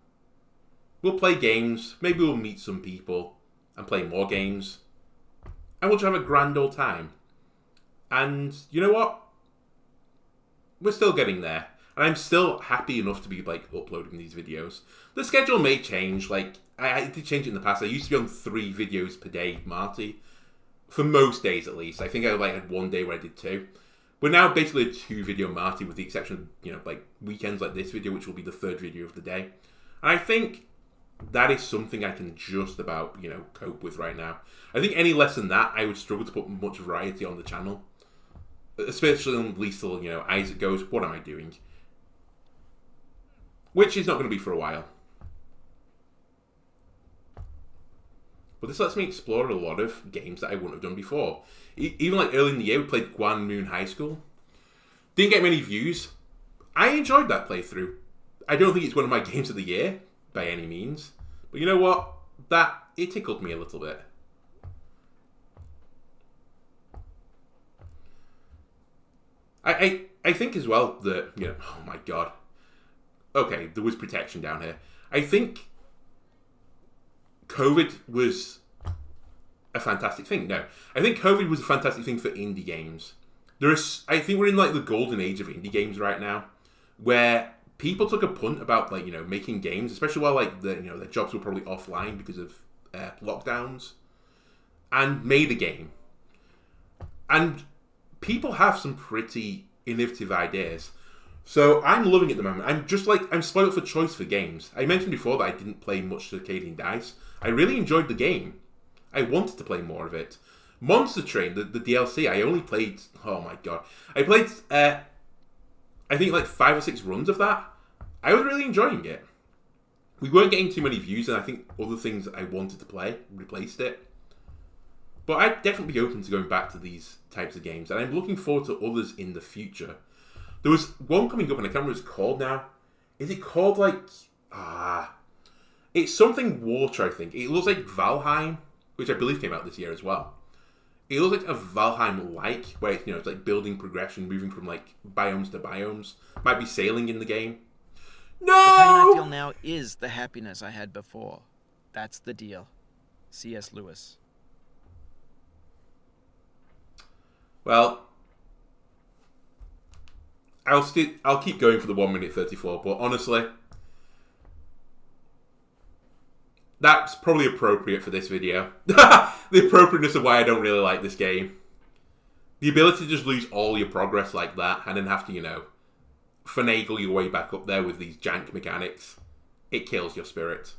We'll play games, maybe we'll meet some people and play more games. And we'll just have a grand old time. And you know what? We're still getting there. And I'm still happy enough to be, uploading these videos. The schedule may change. I did change it in the past. I used to be on 3 videos per day, Marty. For most days, at least. I think I, had one day where I did 2. We're now basically a 2-video Marty, with the exception of, weekends like this video, which will be the 3rd video of the day. And I think that is something I can just about, cope with right now. I think any less than that, I would struggle to put much variety on the channel. Especially at least till, Isaac goes, what am I doing? Which is not going to be for a while. But this lets me explore a lot of games that I wouldn't have done before. Even early in the year, we played Guan Moon High School. Didn't get many views. I enjoyed that playthrough. I don't think it's one of my games of the year, by any means. But you know what? It tickled me a little bit. I think as well that, oh my god. Okay, there was protection down here. I think COVID was a fantastic thing. No, I think COVID was a fantastic thing for indie games. I think we're in the golden age of indie games right now, where people took a punt about making games, especially while their jobs were probably offline because of lockdowns, and made a game. And people have some pretty innovative ideas. So I'm loving it at the moment. I'm spoiled for choice for games. I mentioned before that I didn't play much Circadian Dice. I really enjoyed the game. I wanted to play more of it. Monster Train, the DLC, I only played, oh my god. I played, I think 5 or 6 runs of that. I was really enjoying it. We weren't getting too many views, and I think other things that I wanted to play replaced it. But I'd definitely be open to going back to these types of games, and I'm looking forward to others in the future. There was one coming up, and I can't remember what it's called now. Is it called it's something water, I think. It looks like Valheim, which I believe came out this year as well. It looks like a Valheim-like, where it's building progression, moving from biomes to biomes. Might be sailing in the game. No! The pain I feel now is the happiness I had before. That's the deal. C.S. Lewis. Well, I'll keep going for the 1 minute 34, but honestly, that's probably appropriate for this video. The appropriateness of why I don't really like this game. The ability to just lose all your progress like that and then have to, finagle your way back up there with these jank mechanics. It kills your spirit.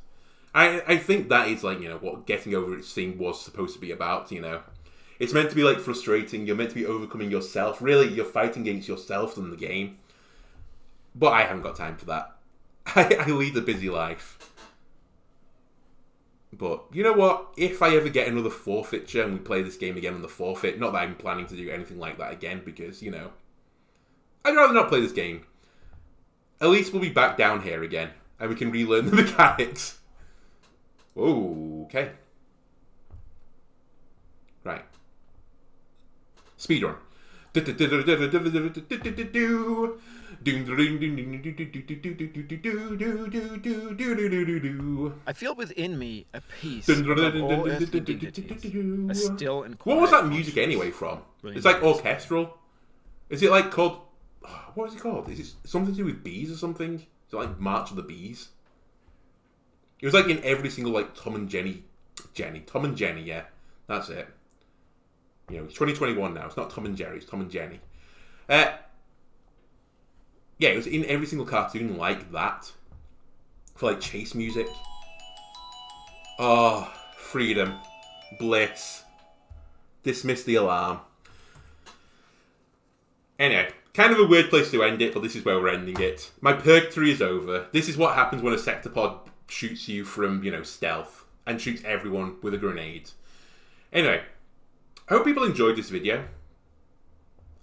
I think that is what getting over its thing was supposed to be about, It's meant to be frustrating, you're meant to be overcoming yourself. Really, you're fighting against yourself in the game. But I haven't got time for that. I lead a busy life. But you know what? If I ever get another forfeiture and we play this game again on the forfeit, not that I'm planning to do anything like that again because, I'd rather not play this game. At least we'll be back down here again and we can relearn the mechanics. Okay. Right. Speedrun. I feel within me a peace above all earthly dignities, a still and quiet. What was that music anyway from? It's orchestral. Is it called... What is it called? Is it something to do with bees or something? Is it March of the Bees? It was in every single Tom and Jenny, yeah. That's it. It's 2021 now. It's not Tom and Jerry, it's Tom and Jenny. Yeah, it was in every single cartoon like that. For chase music. Oh, freedom. Bliss. Dismiss the alarm. Anyway, kind of a weird place to end it, but this is where we're ending it. My purgatory is over. This is what happens when a sectopod shoots you from, stealth. And shoots everyone with a grenade. Anyway, I hope people enjoyed this video.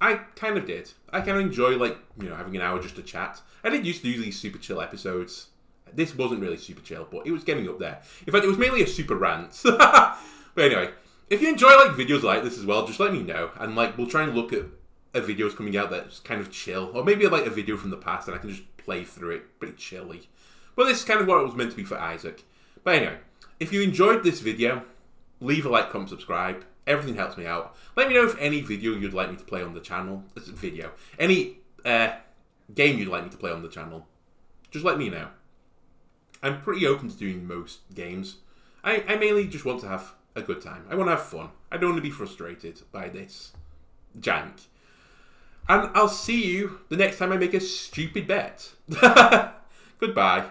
I kind of did. I kind of enjoy, having an hour just to chat. I did used to do these super chill episodes. This wasn't really super chill, but it was getting up there. In fact, it was mainly a super rant. But anyway, if you enjoy, videos like this as well, just let me know. And, we'll try and look at videos coming out that's kind of chill. Or maybe, a video from the past and I can just play through it pretty chilly. But this is kind of what it was meant to be for Isaac. But anyway, if you enjoyed this video, leave a like, comment, subscribe. Everything helps me out. Let me know if any video you'd like me to play on the channel. Any game you'd like me to play on the channel. Just let me know. I'm pretty open to doing most games. I mainly just want to have a good time. I want to have fun. I don't want to be frustrated by this jank. And I'll see you the next time I make a stupid bet. Goodbye.